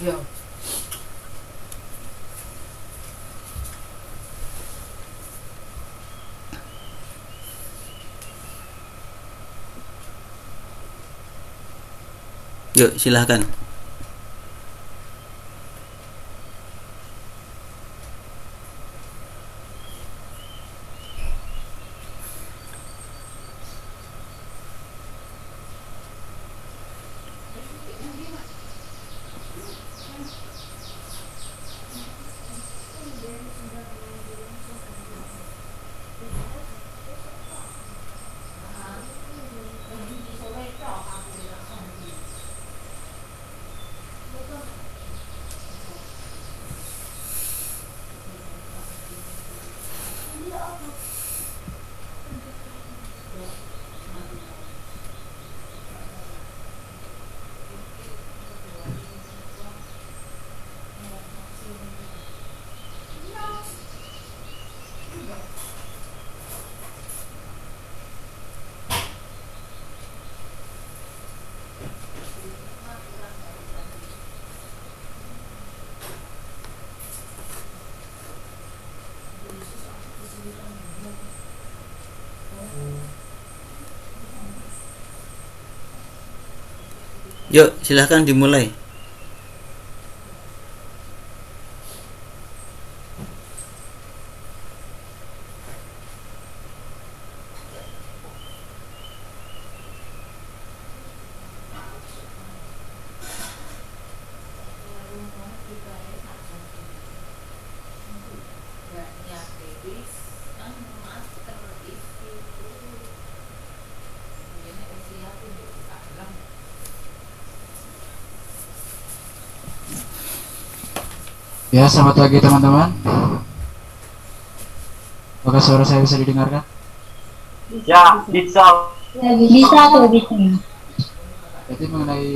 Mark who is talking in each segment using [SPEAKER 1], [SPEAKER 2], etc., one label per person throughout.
[SPEAKER 1] Iya.
[SPEAKER 2] Yuk, silahkan. Yuk, silahkan dimulai.
[SPEAKER 3] Ya, selamat pagi teman-teman. Apakah suara saya bisa didengarkan?
[SPEAKER 4] Ya, bisa.
[SPEAKER 5] Bisa tuh bisa.
[SPEAKER 3] Jadi mengenai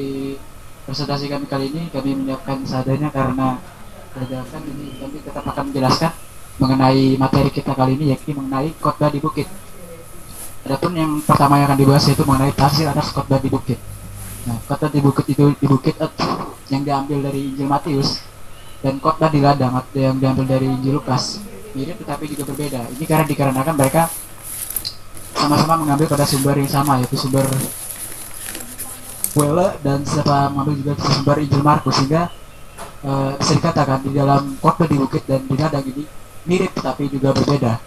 [SPEAKER 3] presentasi kami kali ini, kami menyiapkan seadanya karena berdasarkan ini kami tetap akan menjelaskan mengenai materi kita kali ini, yakni mengenai khotbah di bukit. Adapun yang pertama yang akan dibahas yaitu mengenai tafsir atas khotbah di bukit. Nah, khotbah di bukit itu yang diambil dari Injil Matius dan khotbah di ladang yang diambil dari Injil Lukas mirip tetapi juga berbeda. Ini dikarenakan mereka sama-sama mengambil pada sumber yang sama, yaitu sumber Welle, dan sama mengambil juga sumber Injil Markus, sehingga bisa dikatakan di dalam khotbah di bukit dan di ladang ini mirip tetapi juga berbeda.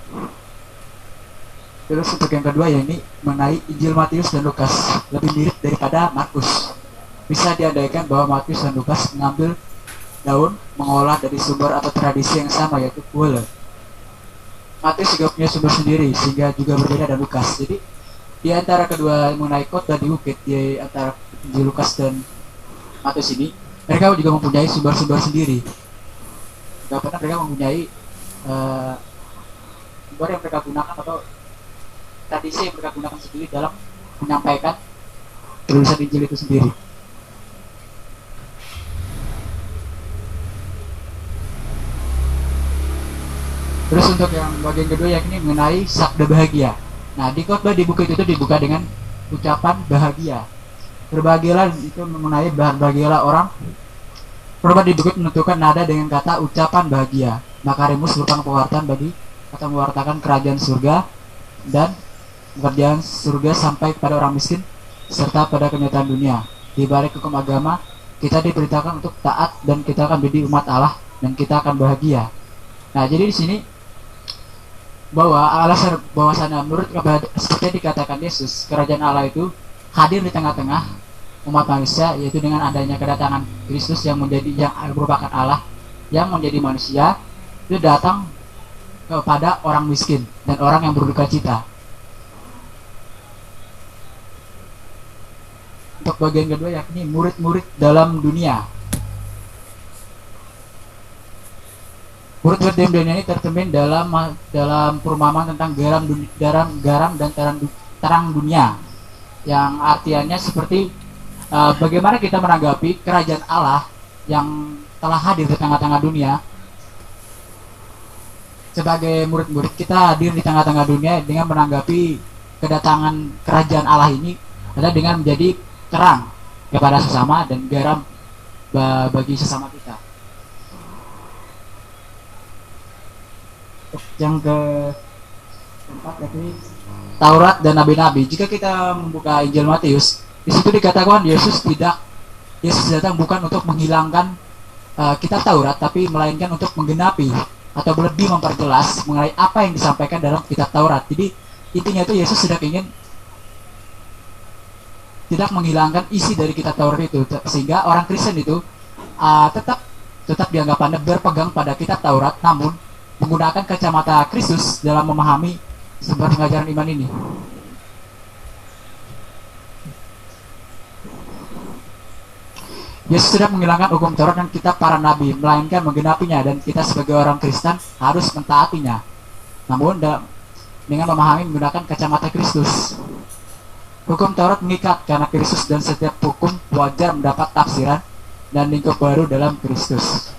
[SPEAKER 3] Terus untuk yang kedua ya ini mengenai Injil Matius dan Lukas lebih mirip daripada Markus. Bisa diandaikan bahwa Matius dan Lukas mengambil daun mengolah dari sumber atau tradisi yang sama, yaitu Welle. Matius juga punya sumber sendiri sehingga juga berbeda dan Lukas. Jadi di antara kedua mengenai khotbah di bukit, di antara Injil Lukas dan Matius ini, mereka juga mempunyai sumber-sumber sendiri. Gak pernah mereka mempunyai sumber yang mereka gunakan atau tradisi yang mereka gunakan sendiri dalam menyampaikan tulisan Injil itu sendiri. Terus untuk yang bagian kedua yakni mengenai sabda bahagia. Nah, di khotbah di bukit itu dibuka dengan ucapan bahagia. Berbahagialah itu mengenai berbahagialah orang. Khotbah di bukit menentukan nada dengan kata ucapan bahagia. Makarimus merupakan pewartaan bagi atau mewartakan kerajaan surga dan kerajaan surga sampai kepada orang miskin serta pada kenyataan dunia. Di balik hukum agama, kita diperintahkan untuk taat dan kita akan menjadi umat Allah dan kita akan bahagia. Nah, jadi di sini bahwa alasan bahwasannya menurut seperti yang dikatakan Yesus, kerajaan Allah itu hadir di tengah-tengah umat manusia, yaitu dengan adanya kedatangan Kristus yang merupakan Allah yang menjadi manusia, itu datang kepada orang miskin dan orang yang berduka cita. Untuk bagian kedua yakni murid-murid dalam dunia. Murid-murid dalam dunia ini tercermin dalam perumpamaan tentang garam dan terang dunia, yang artiannya seperti bagaimana kita menanggapi kerajaan Allah yang telah hadir di tengah-tengah dunia. Sebagai murid-murid, kita hadir di tengah-tengah dunia dengan menanggapi kedatangan kerajaan Allah ini adalah dengan menjadi terang kepada sesama dan garam bagi sesama kita. Yang keempat yakni Taurat dan Nabi-Nabi. Jika kita membuka Injil Matius, di situ dikatakan Yesus datang bukan untuk menghilangkan kitab Taurat, tapi melainkan untuk menggenapi atau lebih memperjelas mengenai apa yang disampaikan dalam kitab Taurat. Jadi intinya itu Yesus tidak menghilangkan isi dari kitab Taurat itu, sehingga orang Kristen itu tetap dianggapannya berpegang pada kitab Taurat, namun menggunakan kacamata Kristus dalam memahami sumber pengajaran iman ini. Yesus tidak menghilangkan hukum Taurat dan kitab para nabi, melainkan menggenapinya, dan kita sebagai orang Kristen harus mentaatinya. Namun dengan memahami menggunakan kacamata Kristus. Hukum Taurat mengikat karena Kristus, dan setiap hukum wajar mendapat tafsiran dan lingkup baru dalam Kristus.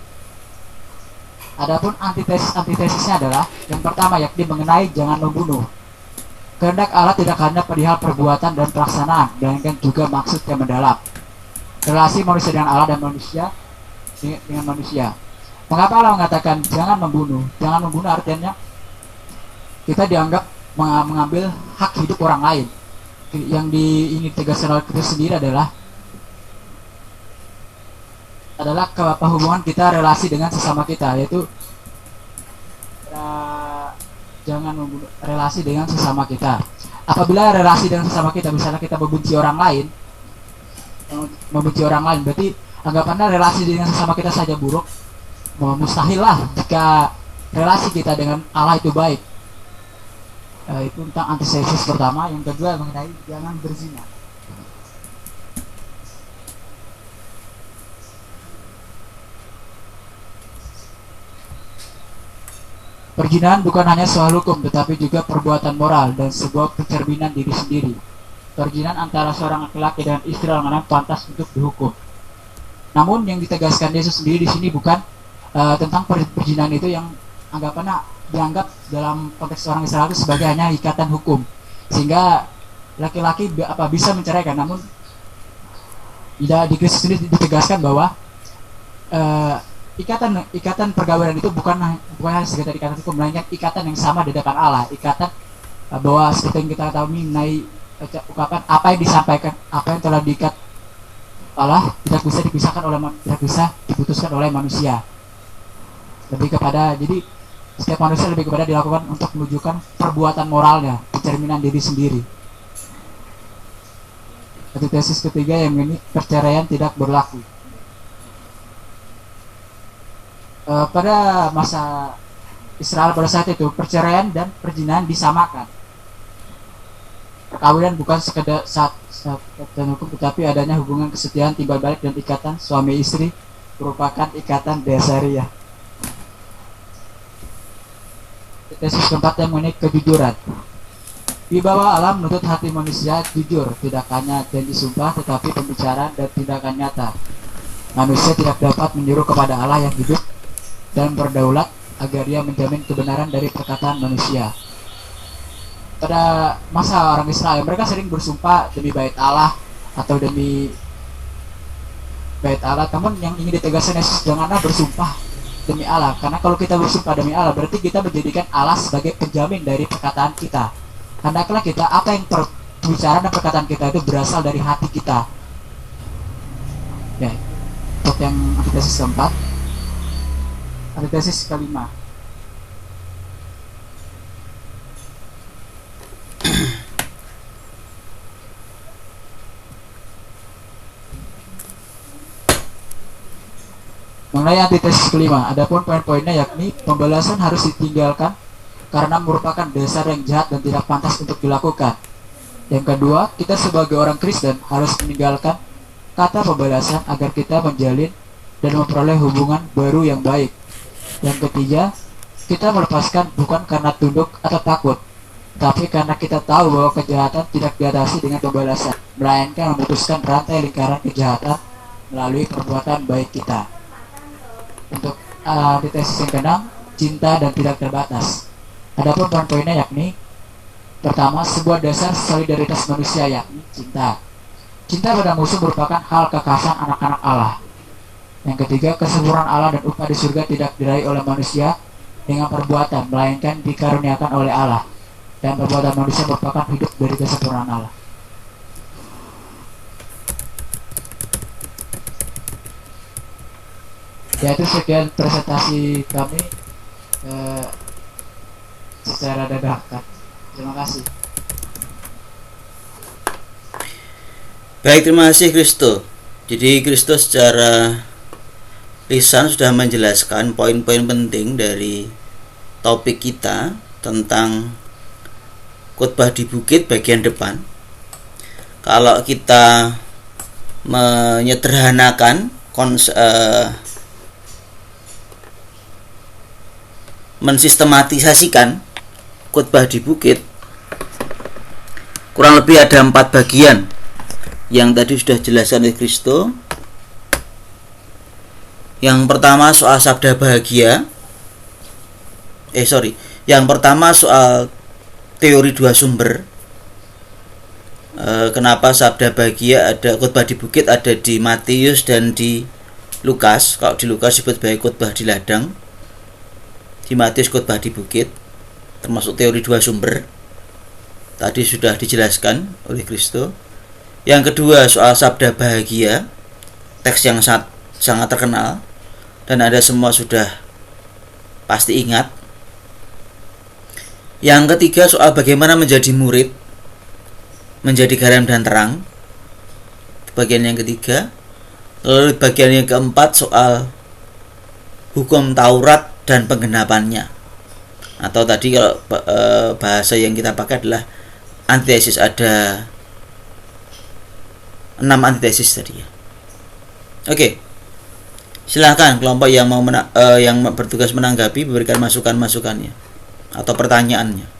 [SPEAKER 3] Adapun antitesisnya adalah yang pertama, yakni mengenai jangan membunuh. Kehendak Allah tidak hanya perihal perbuatan dan pelaksanaan, melainkan juga maksud yang mendalam. Relasi manusia dengan Allah dan manusia dengan manusia. Mengapa Allah mengatakan jangan membunuh? Jangan membunuh artinya kita dianggap mengambil hak hidup orang lain. Yang ini ditegaskan oleh Kristus sendiri adalah hubungan kita, relasi dengan sesama kita, yaitu jangan membunuh, relasi dengan sesama kita. Apabila relasi dengan sesama kita, misalnya kita membenci orang lain, berarti anggapannya relasi dengan sesama kita saja buruk. Mustahil lah jika relasi kita dengan Allah itu baik. Itu tentang antitesis pertama. Yang kedua mengenai jangan berzina. Perzinahan bukan hanya soal hukum, tetapi juga perbuatan moral dan sebuah pencerminan diri sendiri. Perzinahan antara seorang laki-laki dan istri orang pantas untuk dihukum. Namun yang ditegaskan Yesus sendiri di sini bukan tentang perzinahan itu yang anggapannya dianggap dalam konteks orang Israel itu sebagai hanya ikatan hukum, sehingga laki-laki bisa menceraikan. Namun di Kristus sendiri ditegaskan bahwa ikatan pergaulan itu bukan hanya sekedar ikatan hukum, melainkan ikatan yang sama di depan Allah. Ikatan bahwa seperti yang kita tahu mengenai ungkapan apa yang disampaikan, apa yang telah diikat Allah tidak bisa diputuskan oleh manusia. Jadi setiap manusia lebih kepada dilakukan untuk menunjukkan perbuatan moralnya, pencerminan diri sendiri. Antitesis ketiga yang ini perceraian tidak berlaku. Pada masa Israel pada saat itu, perceraian dan perzinahan disamakan. Perkawinan bukan sekedar dan hukum, tetapi adanya hubungan kesetiaan timbal balik dan ikatan suami istri merupakan ikatan dasariah. Tesis keempat yang mengenai kejujuran. Di bawah Allah menuntut hati manusia jujur, tidak hanya janji sumpah, tetapi pembicaraan dan tindakan nyata. Manusia tidak dapat menyuruh kepada Allah yang hidup dan berdaulat agar dia menjamin kebenaran dari perkataan manusia. Pada masa orang Israel, mereka sering bersumpah demi bait Allah atau demi bait Allah. Namun yang ingin ditegaskan Yesus, janganlah bersumpah demi Allah, karena kalau kita bersumpah demi Allah berarti kita menjadikan Allah sebagai penjamin dari perkataan kita. Hendaklah kita apa yang pembicaraan dan perkataan kita itu berasal dari hati kita. Ya, untuk yang antitesis keempat. Antitesis kelima. Mengenai antitesis kelima, adapun poin-poinnya yakni pembalasan harus ditinggalkan karena merupakan dasar yang jahat dan tidak pantas untuk dilakukan. Yang kedua, kita sebagai orang Kristen harus meninggalkan kata pembalasan agar kita menjalin dan memperoleh hubungan baru yang baik. Yang ketiga, kita melepaskan bukan karena tunduk atau takut, tapi karena kita tahu bahwa kejahatan tidak diatasi dengan pembalasan, melainkan memutuskan rantai lingkaran kejahatan melalui perbuatan baik kita. Untuk antitesis yang keenam, cinta dan tidak terbatas. Adapun poin-poinnya yakni pertama, sebuah dasar solidaritas manusia yakni cinta. Cinta pada musuh merupakan hal kekhasan anak-anak Allah. Yang ketiga, kesempurnaan Allah dan upah di surga tidak diraih oleh manusia dengan perbuatan, melainkan dikaruniakan oleh Allah. Dan perbuatan manusia merupakan hidup dari kesempurnaan Allah. Ya, itu sekian presentasi kami secara dadakan. Terima kasih.
[SPEAKER 2] Baik, terima kasih Kristo. Jadi Kristo secara lisan sudah menjelaskan poin-poin penting dari topik kita tentang khotbah di bukit bagian depan. Kalau kita menyederhanakan mensistematisasikan khotbah di bukit, kurang lebih ada 4 bagian yang tadi sudah dijelaskan oleh Kristo. Yang pertama soal sabda bahagia. Yang pertama soal teori 2 sumber. Kenapa sabda bahagia ada khotbah di bukit ada di Matius dan di Lukas. Kalau di Lukas disebut sebagai khotbah di ladang, di Matius khotbah di bukit, termasuk teori 2 sumber. Tadi sudah dijelaskan oleh Kristo. Yang kedua soal sabda bahagia, teks yang sangat terkenal dan Anda semua sudah pasti ingat. Yang ketiga soal bagaimana menjadi murid, menjadi garam dan terang, bagian yang ketiga. Lalu bagian yang keempat soal hukum Taurat dan penggenapannya, atau tadi kalau bahasa yang kita pakai adalah antitesis. Ada 6 antitesis tadi ya. Oke, silahkan kelompok yang mau yang bertugas menanggapi, memberikan masukannya atau pertanyaannya.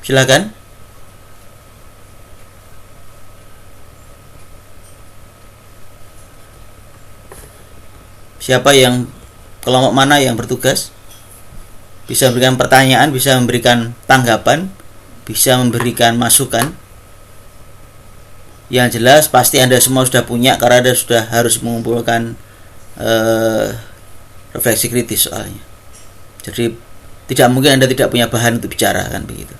[SPEAKER 2] Silakan. Siapa yang, kelompok mana yang bertugas? Bisa memberikan pertanyaan, bisa memberikan tanggapan, bisa memberikan masukan. Yang jelas pasti Anda semua sudah punya, karena Anda sudah harus mengumpulkan refleksi kritis soalnya. Jadi tidak mungkin Anda tidak punya bahan untuk bicara, kan begitu.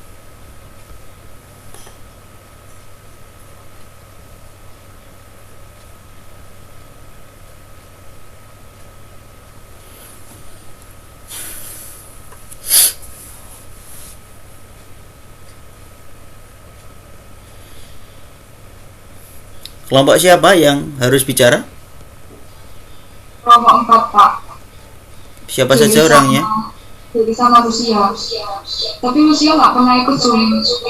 [SPEAKER 2] Kelompok siapa yang harus bicara?
[SPEAKER 1] Kelompok 4, Pak.
[SPEAKER 2] Siapa saja orangnya?
[SPEAKER 1] Jadi sama Rusia. Tapi Rusia nggak pernah ikut Zoom.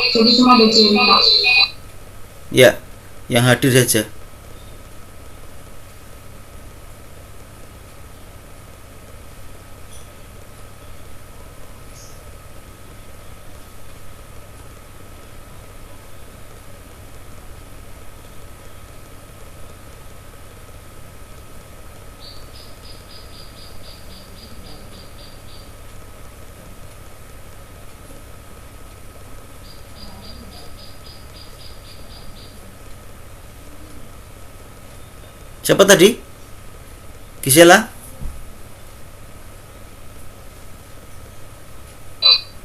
[SPEAKER 1] Jadi cuma ada Jerry, Pak.
[SPEAKER 2] Ya, yang hadir saja. Siapa tadi? Gisela?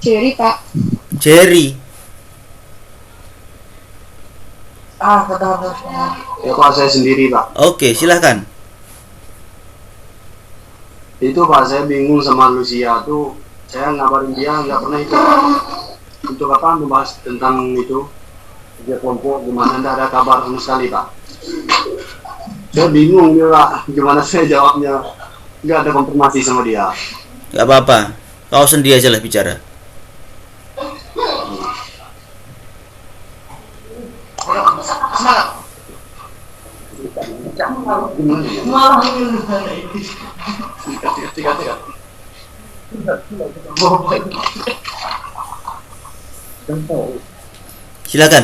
[SPEAKER 1] Jerry, Pak.
[SPEAKER 2] Jerry.
[SPEAKER 6] Ya Pak, saya sendiri Pak.
[SPEAKER 2] Oke, silahkan.
[SPEAKER 6] Itu Pak, saya bingung sama Lucia tuh. Saya ngabarin dia nggak pernah itu. Untuk apa membahas tentang itu kerja kelompok, gimana nggak ada kabar sama sekali Pak. Saya bingung juga gimana saya jawabnya, nggak ada konfirmasi sama dia.
[SPEAKER 2] Gak apa-apa, kau sendiri aja lah bicara. Silakan.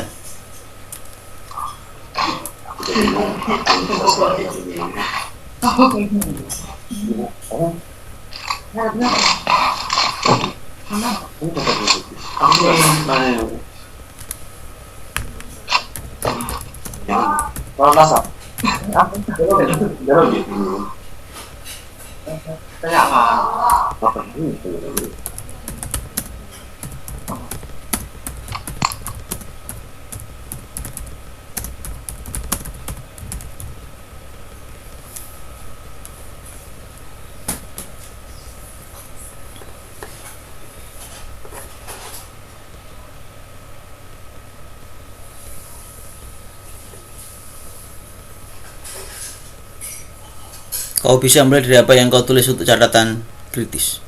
[SPEAKER 6] Kalau rasa,
[SPEAKER 2] Kau bisa mulai dari apa yang kau tulis untuk catatan kritis.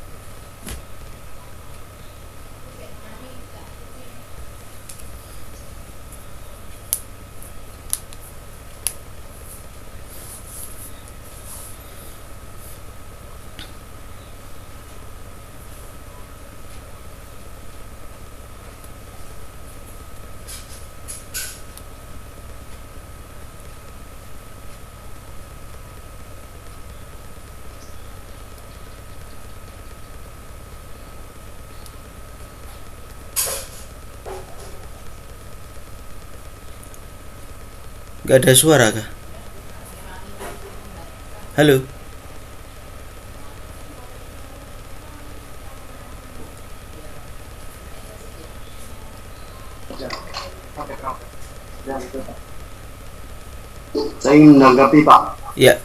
[SPEAKER 2] Gak ada suara kah? Halo?
[SPEAKER 6] saya ingin menanggapi Pak.
[SPEAKER 2] Ya,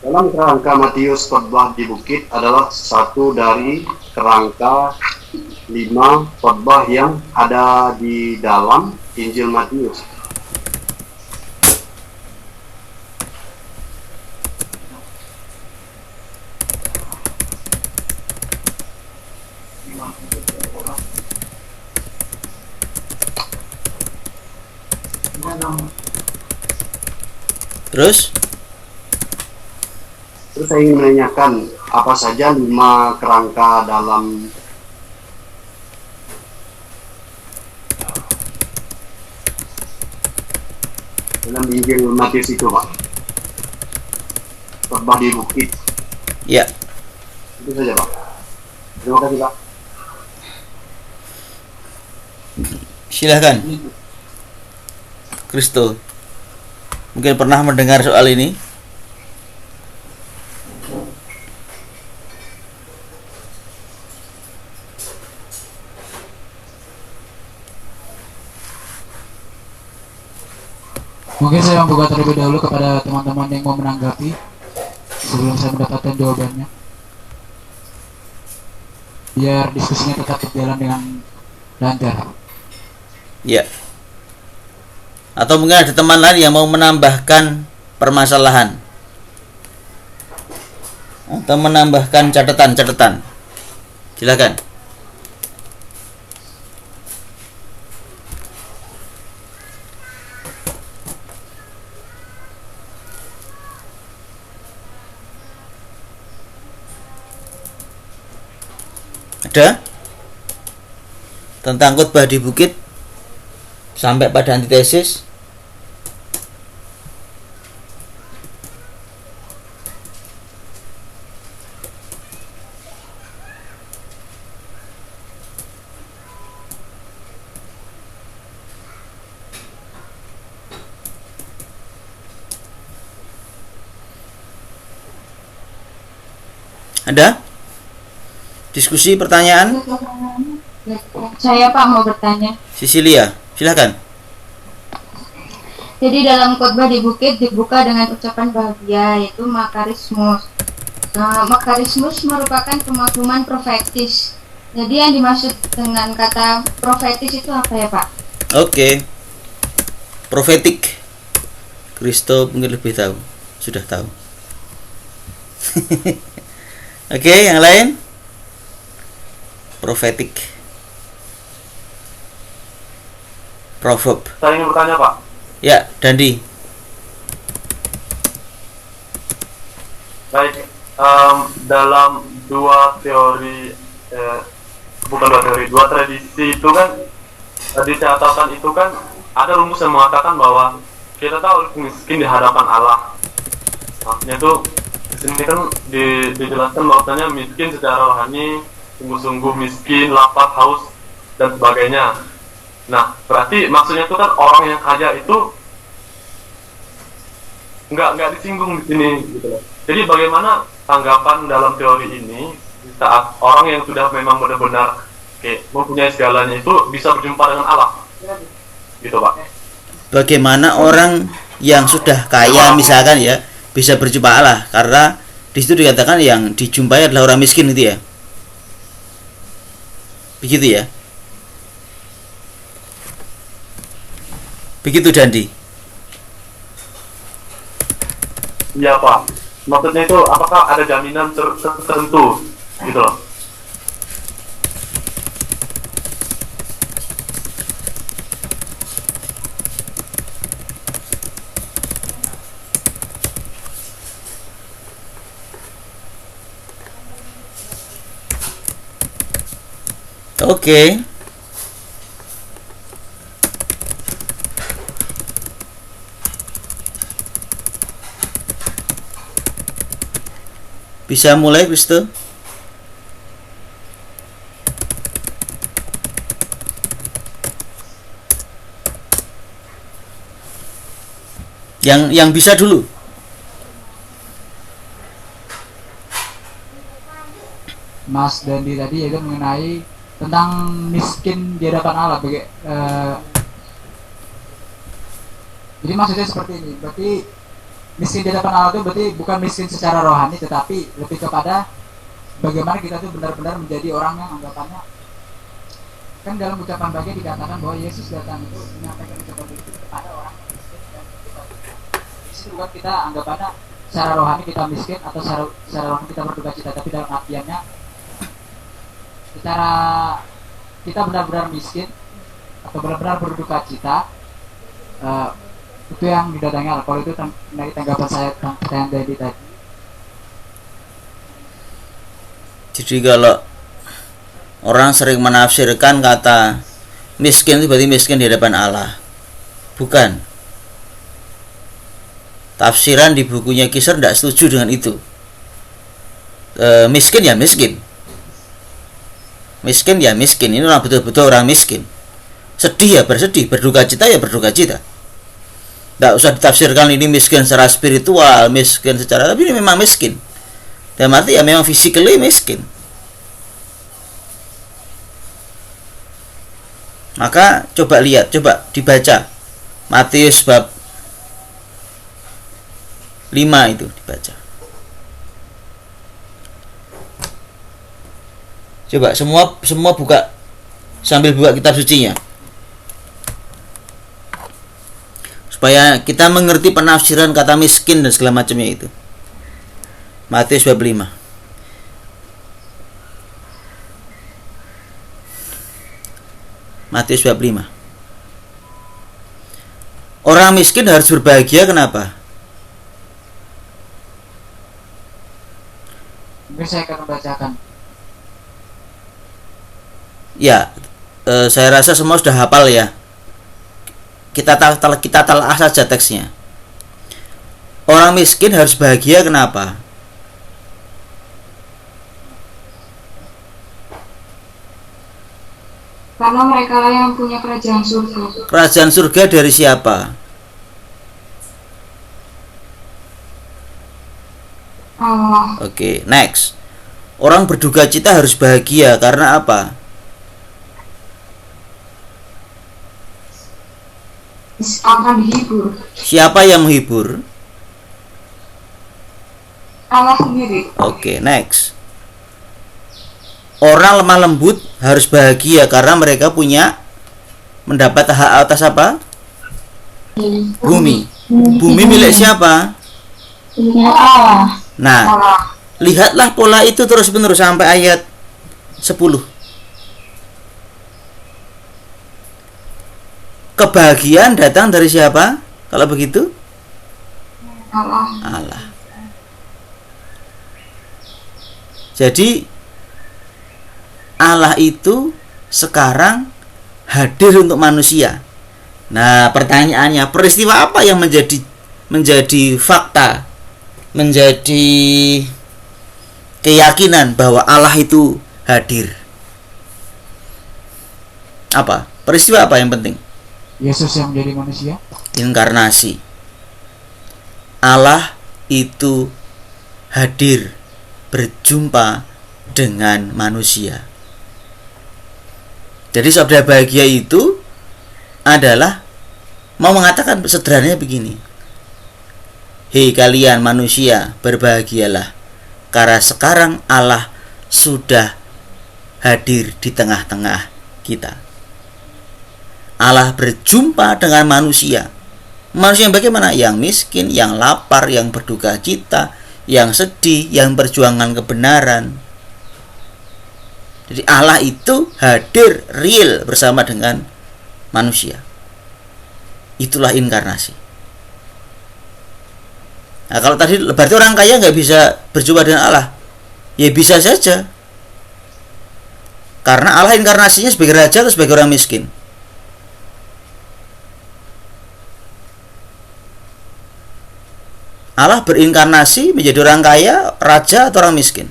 [SPEAKER 6] Dalam kerangka Matius khotbah di bukit adalah satu dari kerangka 5 khotbah yang ada di dalam Injil Matius.
[SPEAKER 2] terus?
[SPEAKER 6] Terus saya ingin menanyakan apa saja 5 kerangka dalam Injil Matius itu Pak. Khotbah di bukit.
[SPEAKER 2] Ya,
[SPEAKER 6] Itu saja Pak. Terima kasih Pak.
[SPEAKER 2] silahkan. Kristo, mungkin pernah mendengar soal ini?
[SPEAKER 3] Mungkin saya membuka terlebih dahulu kepada teman-teman yang mau menanggapi sebelum saya mendapatkan jawabannya, biar diskusinya tetap berjalan dengan lancar.
[SPEAKER 2] Ya. Atau mungkin ada teman lain yang mau menambahkan permasalahan atau menambahkan catatan-catatan. Silakan. Ada? Tentang khotbah di bukit sampai pada antitesis. Ada? Diskusi, pertanyaan?
[SPEAKER 1] Saya Pak mau bertanya.
[SPEAKER 2] Sisilia, silakan.
[SPEAKER 1] Jadi dalam khotbah di bukit dibuka dengan ucapan bahagia, yaitu makarismus. Nah, makarismus merupakan pemakluman profetis. Jadi yang dimaksud dengan kata profetis itu apa ya Pak?
[SPEAKER 2] Oke. Profetik. Kristo mungkin lebih tahu. Sudah tahu. Oke, yang lain? Profetik. Proverb.
[SPEAKER 4] Saya ingin bertanya Pak.
[SPEAKER 2] Ya, Dandi.
[SPEAKER 4] Baik, dalam dua teori, bukan dua teori, dua tradisi itu kan di catatan itu kan ada rumus yang mengatakan bahwa kita tahu miskin di hadapan Allah. Maksudnya itu di sini kan dijelaskan bahwasanya miskin secara rohani, sungguh-sungguh miskin, lapar, haus dan sebagainya. Nah, berarti maksudnya itu kan orang yang kaya itu nggak disinggung di sini gitu loh. Jadi bagaimana tanggapan dalam teori ini saat orang yang sudah memang benar-benar mempunyai segalanya itu bisa berjumpa dengan Allah, gitu Pak?
[SPEAKER 2] Bagaimana orang yang sudah kaya misalkan ya bisa berjumpa Allah, karena di situ dikatakan yang dijumpai adalah orang miskin itu ya, begitu ya, begitu Dandi?
[SPEAKER 4] Iya Pak, maksudnya itu apakah ada jaminan tertentu gitu loh?
[SPEAKER 2] Oke. Bisa mulai, Kristo? Yang bisa dulu.
[SPEAKER 3] Mas Dandi tadi itu mengenai tentang miskin di hadapan Allah. Jadi maksudnya seperti ini. Berarti miskin di hadapan Allah itu berarti bukan miskin secara rohani, tetapi lebih kepada bagaimana kita tuh benar-benar menjadi orang yang anggapannya, kan dalam ucapan bagian dikatakan bahwa Yesus datang itu menyampaikan ucapan itu kepada orang yang miskin dan miskin bukan kita anggapannya secara rohani kita miskin atau secara rohani kita berduka cita, tapi dalam artiannya secara kita benar-benar miskin atau benar-benar berduka cita, itu yang didatangi Allah. Kalau itu dari tanggapan saya tentang pertanyaan tadi.
[SPEAKER 2] Jadi kalau orang sering menafsirkan kata miskin itu berarti miskin di hadapan Allah, bukan. Tafsiran di bukunya Kisar tidak setuju dengan itu. Miskin ya miskin, miskin ya miskin. Ini orang betul-betul orang miskin. Sedih ya bersedih, berduka cita ya berduka cita. Tidak usah ditafsirkan ini miskin secara spiritual, miskin secara, tapi ini memang miskin. Dan arti ya memang physically miskin. Maka coba lihat, coba dibaca Matius bab 5 itu dibaca. Coba semua buka, sambil buka kitab sucinya, supaya kita mengerti penafsiran kata miskin dan segala macamnya itu. Matius bab 5. Matius bab 5. Orang miskin harus berbahagia, kenapa?
[SPEAKER 3] Mungkin saya akan membacakan.
[SPEAKER 2] Ya, saya rasa semua sudah hafal ya. Kita telah saja teksnya. Orang miskin harus bahagia, kenapa?
[SPEAKER 1] Karena mereka lah yang punya kerajaan surga.
[SPEAKER 2] Kerajaan surga dari siapa?
[SPEAKER 1] Allah.
[SPEAKER 2] Oke, next. Orang berduka cita harus bahagia karena apa?
[SPEAKER 1] Akan dihibur.
[SPEAKER 2] Siapa yang menghibur?
[SPEAKER 1] Allah sendiri.
[SPEAKER 2] Oke, next. Orang lemah lembut harus bahagia karena mereka punya mendapat hak atas apa? Bumi. Bumi milik siapa?
[SPEAKER 5] Milik Allah.
[SPEAKER 2] Nah, lihatlah pola itu terus menerus sampai ayat 10. Kebahagiaan datang dari siapa? Kalau begitu? Allah. Jadi Allah itu sekarang hadir untuk manusia. Nah, pertanyaannya, peristiwa apa yang menjadi fakta, menjadi keyakinan bahwa Allah itu hadir? Apa? Peristiwa apa yang penting?
[SPEAKER 3] Yesus yang menjadi manusia.
[SPEAKER 2] Inkarnasi. Allah itu hadir, berjumpa dengan manusia. Jadi sabda bahagia itu adalah mau mengatakan sederhananya begini: hei kalian manusia, berbahagialah, karena sekarang Allah sudah hadir di tengah-tengah kita. Allah berjumpa dengan manusia. Manusia yang bagaimana? Yang miskin, yang lapar, yang berduka cita, yang sedih, yang perjuangan kebenaran. Jadi Allah itu hadir real bersama dengan manusia. Itulah inkarnasi. Nah, kalau tadi berarti orang kaya nggak bisa berjumpa dengan Allah. Ya bisa saja. Karena Allah inkarnasinya sebagai raja atau sebagai orang miskin. Allah berinkarnasi menjadi orang kaya, raja atau orang miskin?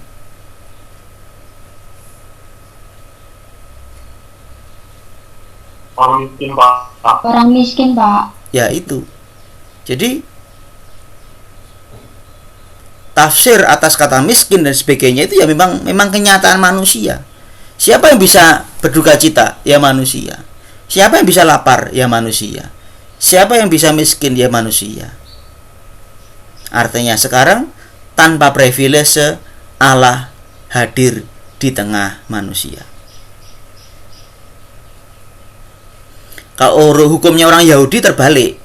[SPEAKER 4] Orang miskin, Pak.
[SPEAKER 5] Orang miskin, Pak.
[SPEAKER 2] Ya itu. Jadi tafsir atas kata miskin dan sebagainya itu ya memang kenyataan manusia. Siapa yang bisa berduka cita? Ya manusia. Siapa yang bisa lapar? Ya manusia. Siapa yang bisa miskin? Ya manusia. Artinya sekarang tanpa privilege Allah hadir di tengah manusia. Kalau hukumnya orang Yahudi terbalik.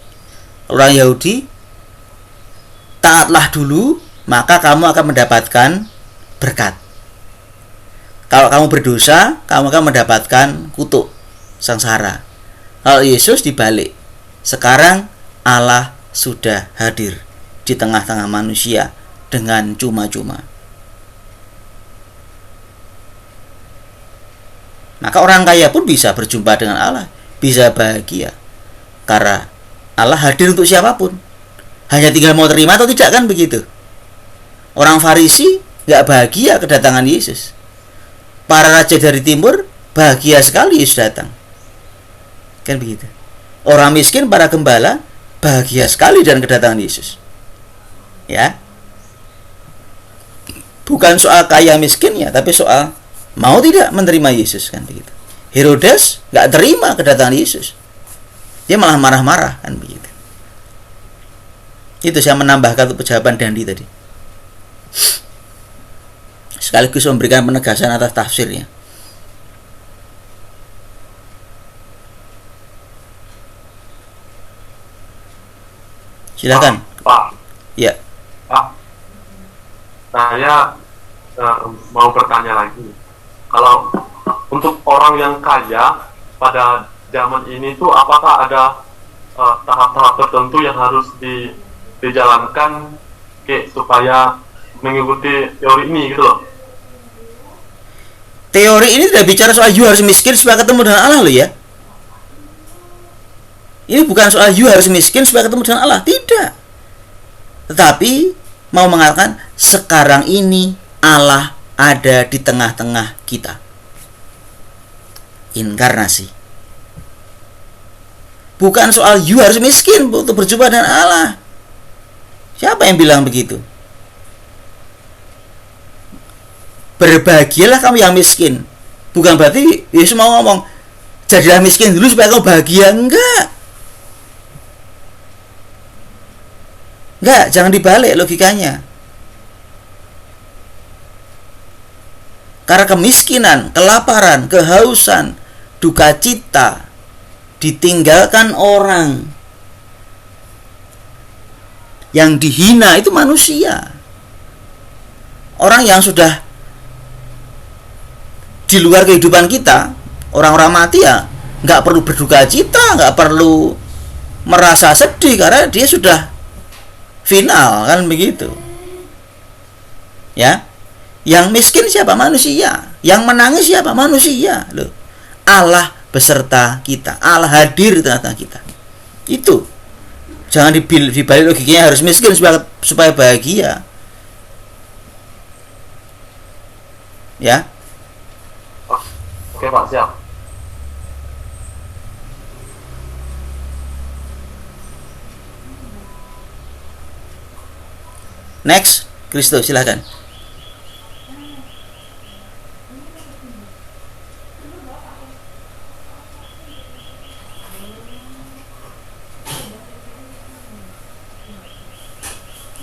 [SPEAKER 2] Orang Yahudi, taatlah dulu, maka kamu akan mendapatkan berkat. Kalau kamu berdosa, kamu akan mendapatkan kutuk, sengsara. Kalau Yesus dibalik. Sekarang Allah sudah hadir di tengah-tengah manusia dengan cuma-cuma. Maka orang kaya pun bisa berjumpa dengan Allah, bisa bahagia, karena Allah hadir untuk siapapun. Hanya tinggal mau terima atau tidak, kan begitu. Orang Farisi gak bahagia kedatangan Yesus. Para raja dari timur bahagia sekali Yesus datang, kan begitu. Orang miskin, para gembala bahagia sekali dengan kedatangan Yesus. Ya, bukan soal kaya miskinnya, tapi soal mau tidak menerima Yesus, kan begitu. Herodes nggak terima kedatangan Yesus, dia malah marah-marah, kan begitu. Itu saya menambahkan untuk jawaban Dandi tadi, sekaligus memberikan penegasan atas tafsirnya. Silakan.
[SPEAKER 4] Pak.
[SPEAKER 2] Ya.
[SPEAKER 4] Pak, saya mau bertanya lagi. Kalau untuk orang yang kaya pada zaman ini tuh, apakah ada tahap-tahap tertentu yang harus dijalankan supaya mengikuti teori ini gitu loh?
[SPEAKER 2] Teori ini tidak bicara soal you harus miskin supaya ketemu dengan Allah loh ya. Ini bukan soal you harus miskin supaya ketemu dengan Allah, tidak. Tetapi mau mengatakan sekarang ini Allah ada di tengah-tengah kita. Inkarnasi. Bukan soal you harus miskin untuk berjumpa dengan Allah. Siapa yang bilang begitu? Berbahagialah kamu yang miskin. Bukan berarti Yesus mau ngomong jadilah miskin dulu supaya kamu bahagia. Enggak, jangan dibalik logikanya. Karena kemiskinan, kelaparan, kehausan, duka cita, ditinggalkan orang, yang dihina itu manusia. Orang yang sudah di luar kehidupan kita, orang-orang mati ya nggak perlu berduka cita, nggak perlu merasa sedih karena dia sudah final, kan begitu. Ya. Yang miskin siapa? Manusia. Yang menangis siapa? Manusia. Loh. Allah beserta kita. Allah hadir di tengah-tengah kita. Itu. Jangan dibalik logikanya harus miskin supaya bahagia. Ya.
[SPEAKER 4] Oke Pak, siap.
[SPEAKER 2] Next, Kristo silakan.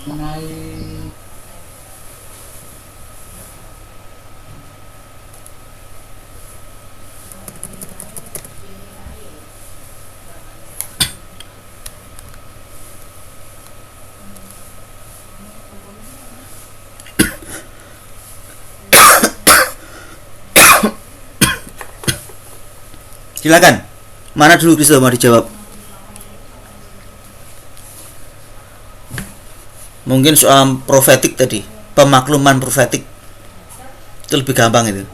[SPEAKER 3] Mengenai
[SPEAKER 2] Silakan. Mana dulu Kristo mau dijawab? Mungkin soal profetik tadi, pemakluman profetik. Itu lebih gampang itu.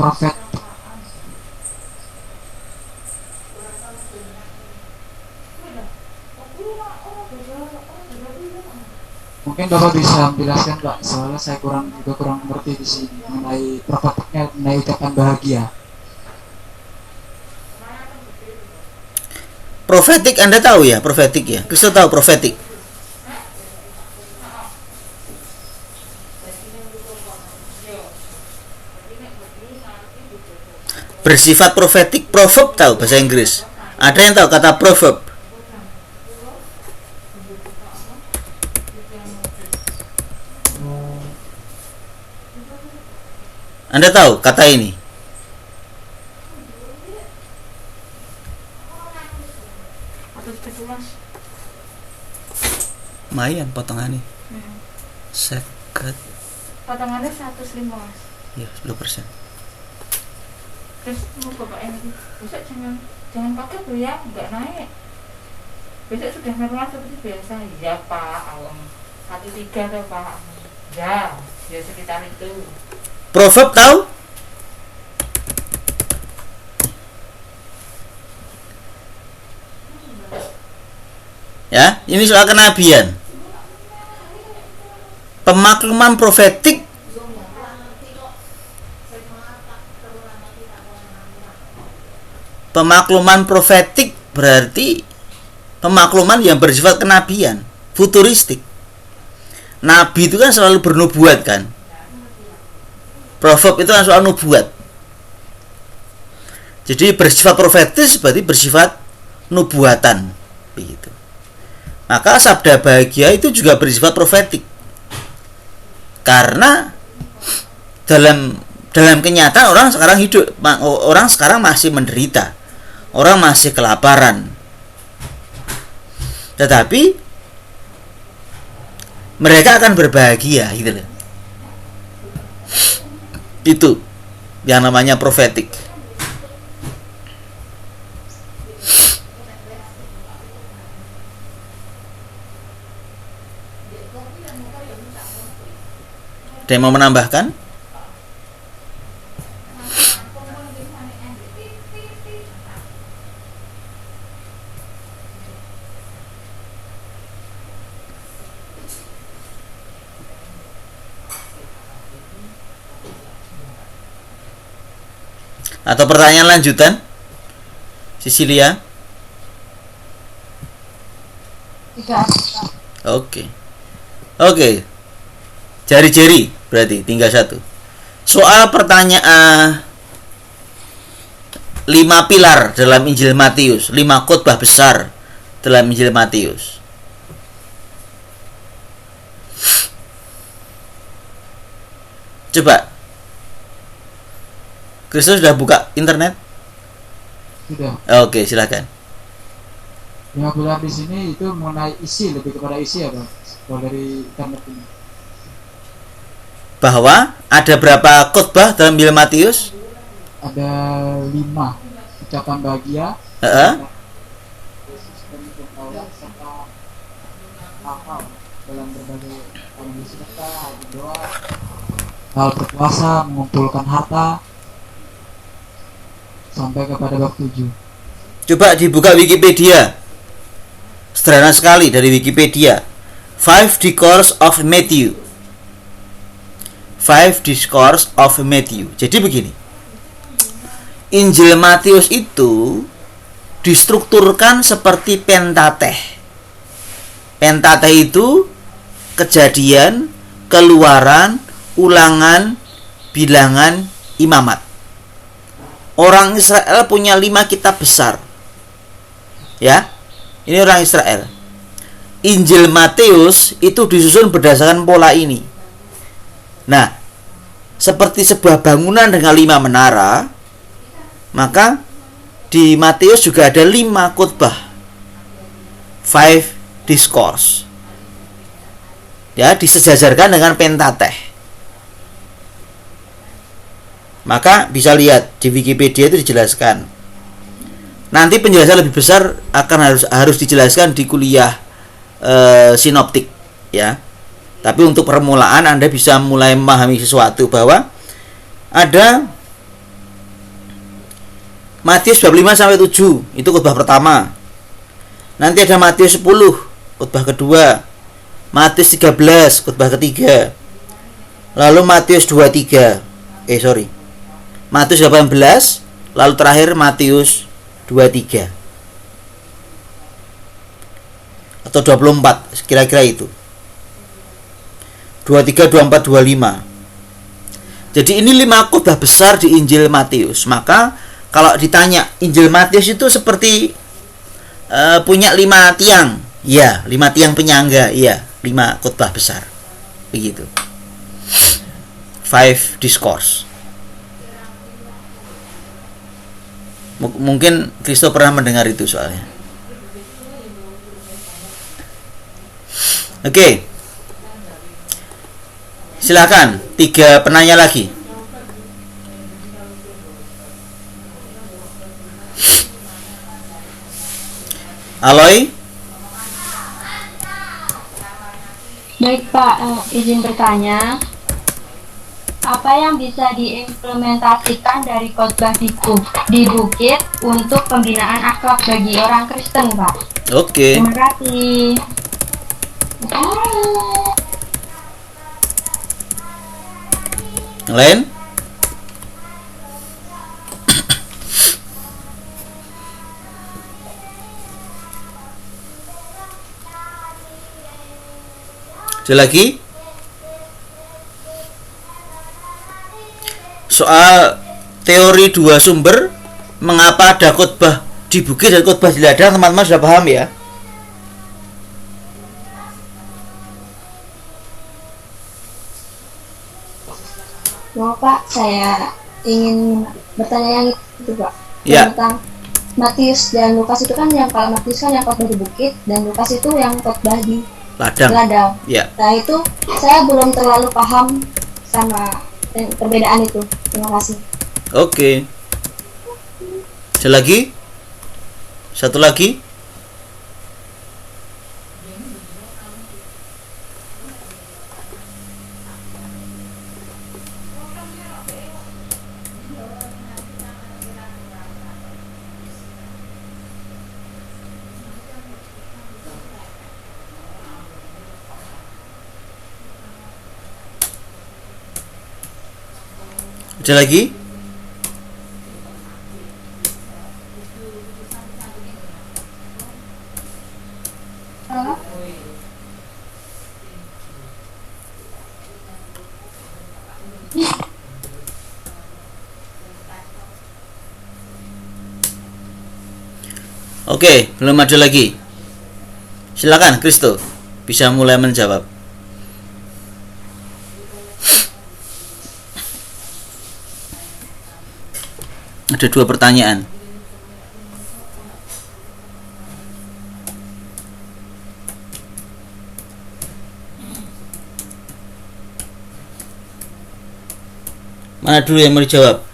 [SPEAKER 3] profet mungkin Bapak bisa menjelaskan Pak, soalnya saya kurang mengerti di sini mengenai profetiknya, mengenai ucapan bahagia.
[SPEAKER 2] Profetik Anda tahu ya, profetik ya. Kristo tahu profetik. Bersifat profetik, proverb tahu bahasa Inggris. Ada yang tahu kata proverb? Anda tahu kata ini? Lumayan potongannya. Seket.
[SPEAKER 7] Potongannya 115.
[SPEAKER 2] Ya, 10%.
[SPEAKER 7] Terus mau bapak ini besok jangan pakai tuh ya, nggak naik. Besok sudah normal seperti biasa. Ya Pak, awam 13 tuh Pak. Ya sekitar itu.
[SPEAKER 2] Proverb tahu? Ya, ini soal kenabian. Pemakluman profetik. Pemakluman profetik berarti pemakluman yang bersifat kenabian, futuristik. Nabi itu kan selalu bernubuat kan. Proverb itu kan soal nubuat. Jadi bersifat profetis berarti bersifat nubuatan begitu. Maka sabda bahagia itu juga bersifat profetik. Karena dalam kenyataan orang sekarang hidup, orang sekarang masih menderita. Orang masih kelaparan. Tetapi mereka akan berbahagia gitu loh. Itu yang namanya profetik. Ada yang mau menambahkan? Atau pertanyaan lanjutan? Cecilia?
[SPEAKER 1] Tidak.
[SPEAKER 2] Oke. Jari-jari berarti tinggal satu. Soal pertanyaan 5 pilar dalam Injil Matius, 5 khotbah besar dalam Injil Matius. Coba. Kristus sudah buka internet?
[SPEAKER 3] Sudah.
[SPEAKER 2] Oke, silakan.
[SPEAKER 3] 5 pilar di sini itu mengenai isi, lebih kepada isi ya Bang, kalau dari internet ini.
[SPEAKER 2] Bahwa ada berapa khotbah dalam Injil Matius?
[SPEAKER 3] Ada 5 ucapan bahagia, hal-hal dalam berbagai kondisi kita, doa, hal berpuasa, mengumpulkan harta sampai kepada bab 7.
[SPEAKER 2] Coba dibuka Wikipedia. Sederhana sekali dari Wikipedia. 5 Discourse of Matthew. 5 Discourse of Matthew. Jadi begini. Injil Matius itu distrukturkan seperti Pentateh. Pentateh itu Kejadian, Keluaran, Ulangan, Bilangan, Imamat. Orang Israel punya 5 kitab besar. Ya, ini orang Israel. Injil Matius itu disusun berdasarkan pola ini. Nah, seperti sebuah bangunan dengan 5 menara, maka di Matius juga ada 5 khotbah, 5 discourse. Ya, disejajarkan dengan Pentateh. Maka bisa lihat di Wikipedia itu dijelaskan. Nanti penjelasan lebih besar akan harus dijelaskan di kuliah sinoptik, ya. Tapi untuk permulaan Anda bisa mulai memahami sesuatu bahwa ada Matius bab 5 sampai 7, itu khotbah pertama. Nanti ada Matius 10, khotbah kedua. Matius 13, khotbah ketiga. Lalu Matius 23. Matius 18, lalu terakhir Matius 23 atau 24, kira-kira itu. 23, 24, 25. Jadi ini 5 khotbah besar di Injil Matius. Maka kalau ditanya Injil Matius itu seperti punya 5 tiang. Ya, 5 tiang penyangga. Iya, 5 khotbah besar. Begitu. 5 discourse. Mungkin Kristo pernah mendengar itu soalnya. Oke. Silakan, 3 penanya lagi. Aloy?
[SPEAKER 5] Baik Pak, izin bertanya. Apa yang bisa diimplementasikan dari khotbah di bukit untuk pembinaan akhlak bagi orang Kristen, Pak?
[SPEAKER 2] Oke.
[SPEAKER 5] Terima kasih.
[SPEAKER 2] Yang lain? Ada lagi? Soal teori 2 sumber, mengapa ada khotbah di bukit dan khotbah di ladang, teman-teman sudah paham ya?
[SPEAKER 5] Mau Pak, saya ingin bertanya yang itu Pak.
[SPEAKER 2] Ya.
[SPEAKER 5] Tentang Matius dan Lukas itu kan, yang kalau Matius kan yang khotbah di bukit dan Lukas itu yang khotbah di ladang.
[SPEAKER 2] Ya.
[SPEAKER 5] Nah itu saya belum terlalu paham sama perbedaan itu. Terima kasih.
[SPEAKER 2] Oke. Ada lagi? Satu lagi? Ada lagi? Oke, belum ada lagi. Silakan, Kristo, bisa mulai menjawab. Ada 2 pertanyaan. Mana dulu yang mau dijawab?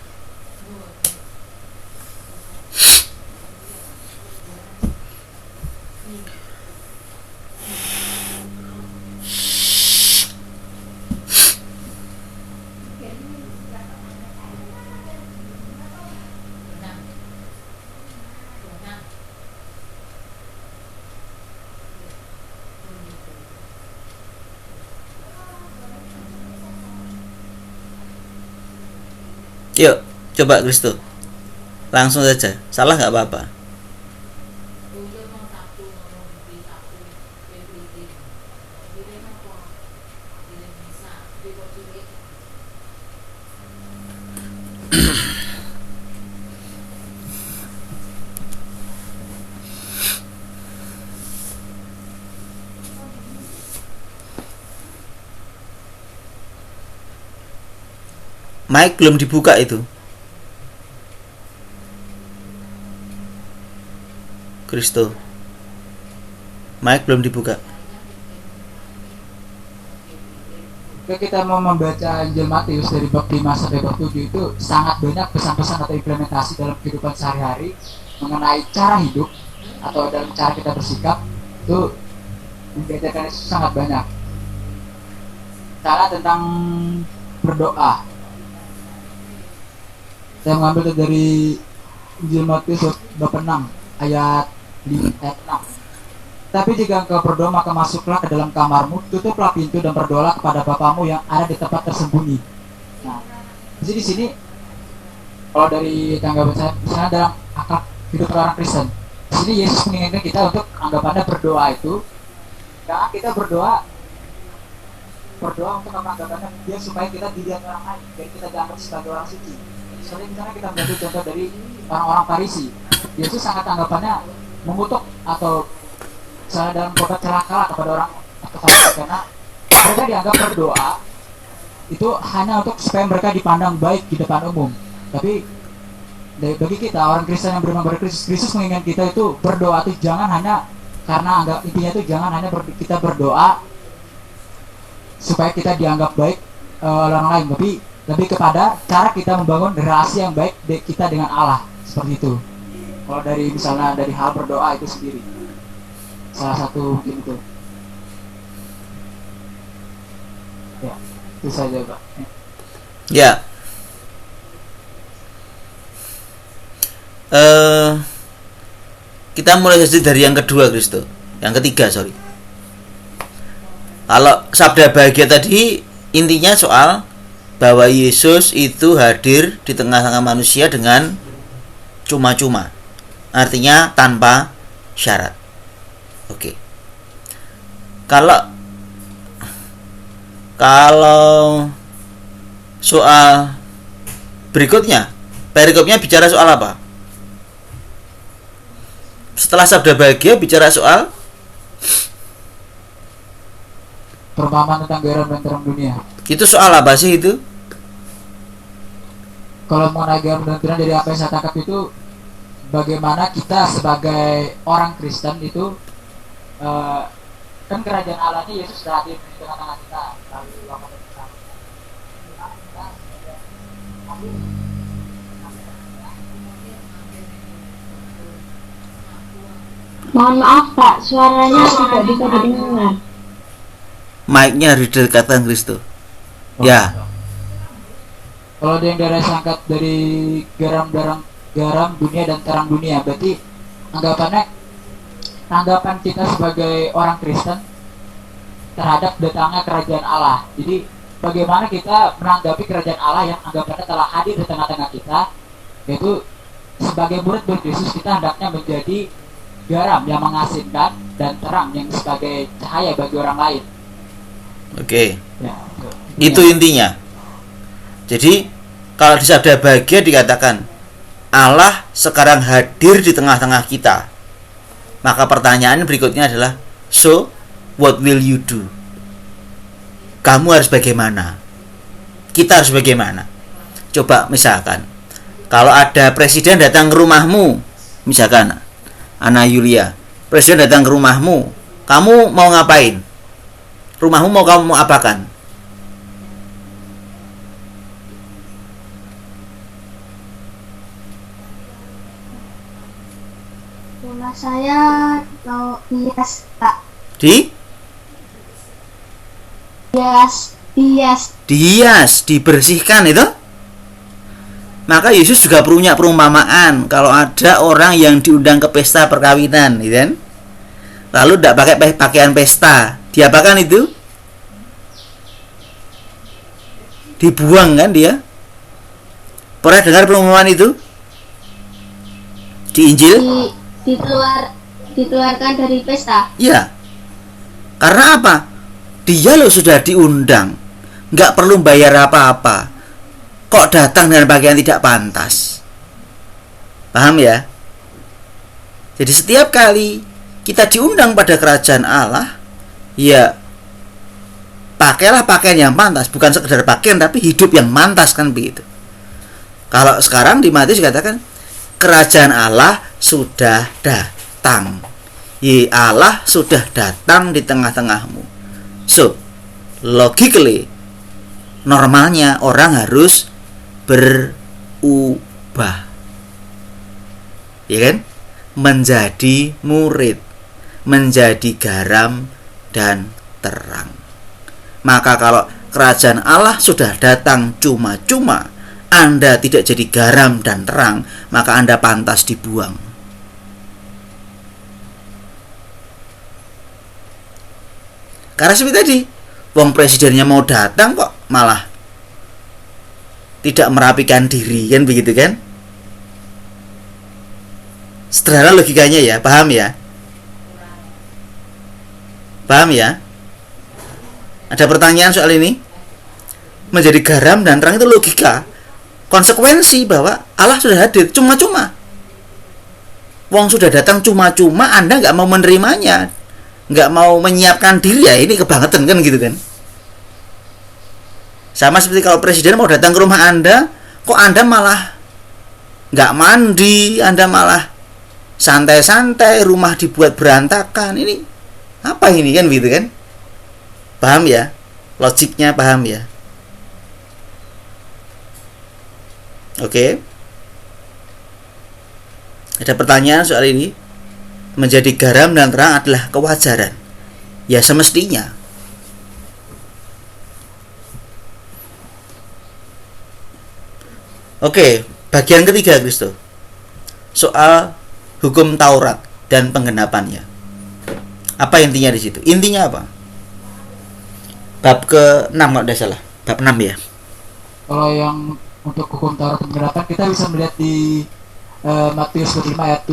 [SPEAKER 2] Yuk, coba Kristo. Langsung saja. Salah nggak apa-apa. Mic belum dibuka itu. Kristo. Mic belum dibuka.
[SPEAKER 3] Ketika kita mau membaca Injil Matius dari bab 5 sampai bab 7 itu sangat banyak pesan-pesan atau implementasi dalam kehidupan sehari-hari mengenai cara hidup atau dalam cara kita bersikap. Itu diajarkan Yesus sangat banyak. Cara tentang berdoa. Saya mengambil dari Injil Matius bab 6 ayat 6. Tapi jika engkau berdoa maka masuklah ke dalam kamarmu, tutuplah pintu dan berdoalah kepada Bapamu yang ada di tempat tersembunyi. Nah, di sini kalau dari tanggapan saya, misalnya dalam akal hidup orang Kristen, di sini Yesus menginginkan kita untuk anggapannya berdoa itu, jangan kita berdoa untuk anggapannya dia supaya kita dilihat orang lain, jadi kita dianggap sebagai orang suci. Misalnya kita mengambil contoh dari orang-orang Farisi, Yesus sangat anggapannya mengutuk atau misalnya dalam kota celaka kepada orang atau Farisi, karena mereka dianggap berdoa itu hanya untuk supaya mereka dipandang baik di depan umum. Tapi bagi kita orang Kristen yang beriman kepada Kristus menginginkan kita itu berdoa itu jangan hanya karena intinya itu jangan hanya kita berdoa supaya kita dianggap baik orang lain, tapi lebih kepada cara kita membangun relasi yang baik kita dengan Allah, seperti itu. Kalau dari misalnya dari hal berdoa itu sendiri, salah satu mungkin itu. Ya, itu saja Pak.
[SPEAKER 2] Ya. Kita mulai saja dari yang kedua Kristo. Yang ketiga, sorry. Kalau sabda bahagia tadi intinya soal bahwa Yesus itu hadir di tengah-tengah manusia dengan cuma-cuma. Artinya tanpa syarat. Oke. Kalau soal berikutnya, perikopnya bicara soal apa? Setelah sabda bahagia bicara soal
[SPEAKER 3] perumpamaan tentang garam dan terang dunia.
[SPEAKER 2] Itu soal apa sih itu?
[SPEAKER 3] Kalau mengenai garam dan terang, dari apa yang saya tangkap itu bagaimana kita sebagai orang Kristen itu kan kerajaan Allah ini Yesus sudah hadir di tengah-tengah kita.
[SPEAKER 5] Mohon maaf Pak, suaranya tidak bisa didengar.
[SPEAKER 2] Mic-nya didekatkan Kristo. Ya.
[SPEAKER 3] Kalau ada yang darah sangkat dari garam dunia dan terang dunia, berarti anggapan kita sebagai orang Kristen terhadap datangnya kerajaan Allah. Jadi bagaimana kita menanggapi kerajaan Allah yang anggapannya telah hadir di tengah-tengah kita, yaitu sebagai murid Kristus kita hendaknya menjadi garam yang mengasinkan dan terang yang sebagai cahaya bagi orang lain.
[SPEAKER 2] Oke.
[SPEAKER 3] Ya,
[SPEAKER 2] itu intinya. Jadi kalau di sabda bahagia dikatakan Allah sekarang hadir di tengah-tengah kita, maka pertanyaan berikutnya adalah, so what will you do? Kamu harus bagaimana? Kita harus bagaimana? Coba misalkan kalau ada presiden datang ke rumahmu, misalkan Ana Yulia, presiden datang ke rumahmu, kamu mau ngapain? Rumahmu mau kamu apakan?
[SPEAKER 1] Rumah saya mau hias, Pak. Dihias,
[SPEAKER 2] dibersihkan itu. Maka Yesus juga punya perumpamaan kalau ada orang yang diundang ke pesta perkawinan, gitu kan? Lalu tidak pakai pakaian pesta, diapakan itu? Dibuang kan dia? Pernah dengar pengumuman itu di Injil?
[SPEAKER 1] Dikeluarkan dari pesta.
[SPEAKER 2] Ya. Karena apa? Dia loh sudah diundang, nggak perlu bayar apa-apa. Kok datang dengan pakaian tidak pantas? Paham ya? Jadi setiap kali kita diundang pada kerajaan Allah, ya pakailah pakaian yang pantas, bukan sekedar pakaian tapi hidup yang pantas, kan begitu. Kalau sekarang di Matius katakan kerajaan Allah sudah datang. Ye, Allah sudah datang di tengah-tengahmu. So, logically normalnya orang harus berubah. Ya kan? Menjadi murid, menjadi garam dan terang. Maka kalau kerajaan Allah sudah datang cuma-cuma, Anda tidak jadi garam dan terang, maka Anda pantas dibuang. Karena seperti tadi, wong presidennya mau datang kok malah tidak merapikan diri, kan begitu kan? Sederhana logikanya ya, paham ya? Paham ya? Ada pertanyaan soal ini? Menjadi garam dan terang itu logika, konsekuensi bahwa Allah sudah hadir cuma-cuma. Wong sudah datang cuma-cuma, Anda nggak mau menerimanya, nggak mau menyiapkan diri, ya ini kebangetan kan gitu kan. Sama seperti kalau presiden mau datang ke rumah Anda, kok Anda malah nggak mandi, Anda malah santai-santai, rumah dibuat berantakan. Ini apa ini kan gitu kan? Paham ya? Logiknya paham ya? Oke. Ada pertanyaan soal ini? Menjadi garam dan terang adalah kewajaran. Ya semestinya. Oke, bagian ketiga Kristo. Soal hukum Taurat dan penggenapannya. Apa intinya di situ? Intinya apa? Bab ke-6 kalau tidak salah. Bab 6 ya.
[SPEAKER 3] Kalau yang untuk hukum Taurat dan penggenapan kita bisa melihat di Matius 5 ayat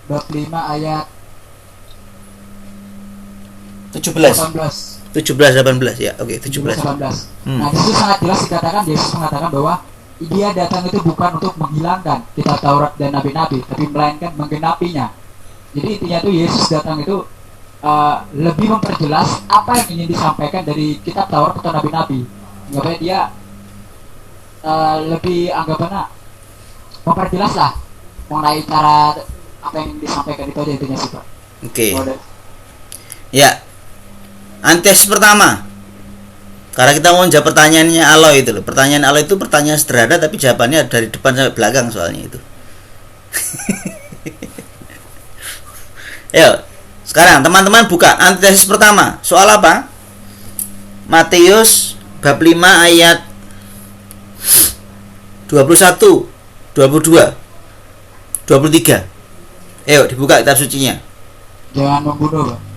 [SPEAKER 3] bab 5 ayat 17 18 ya. Oke, 17 18. Nah, di situ sangat jelas dikatakan, Yesus mengatakan bahwa Dia datang itu bukan untuk menghilangkan kitab Taurat dan nabi-nabi, tapi melainkan menggenapinya. Jadi intinya itu Yesus datang itu lebih memperjelas apa yang ingin disampaikan dari kitab Taurat atau nabi-nabi. Supaya dia lebih anggapannya memperjelas lah mengenai cara apa yang disampaikan itu aja intinya sih Pak.
[SPEAKER 2] Oke. Ya. Antesis pertama. Karena kita mau jawab pertanyaannya Aloy itu loh. Pertanyaan Aloy itu pertanyaan sederhana tapi jawabannya dari depan sampai belakang soalnya itu. Ayo, sekarang teman-teman buka antesis pertama. Soal apa? Matius bab 5 ayat 21, 22, 23. Ayo dibuka kitab sucinya.
[SPEAKER 3] Jangan membunuh, Pak.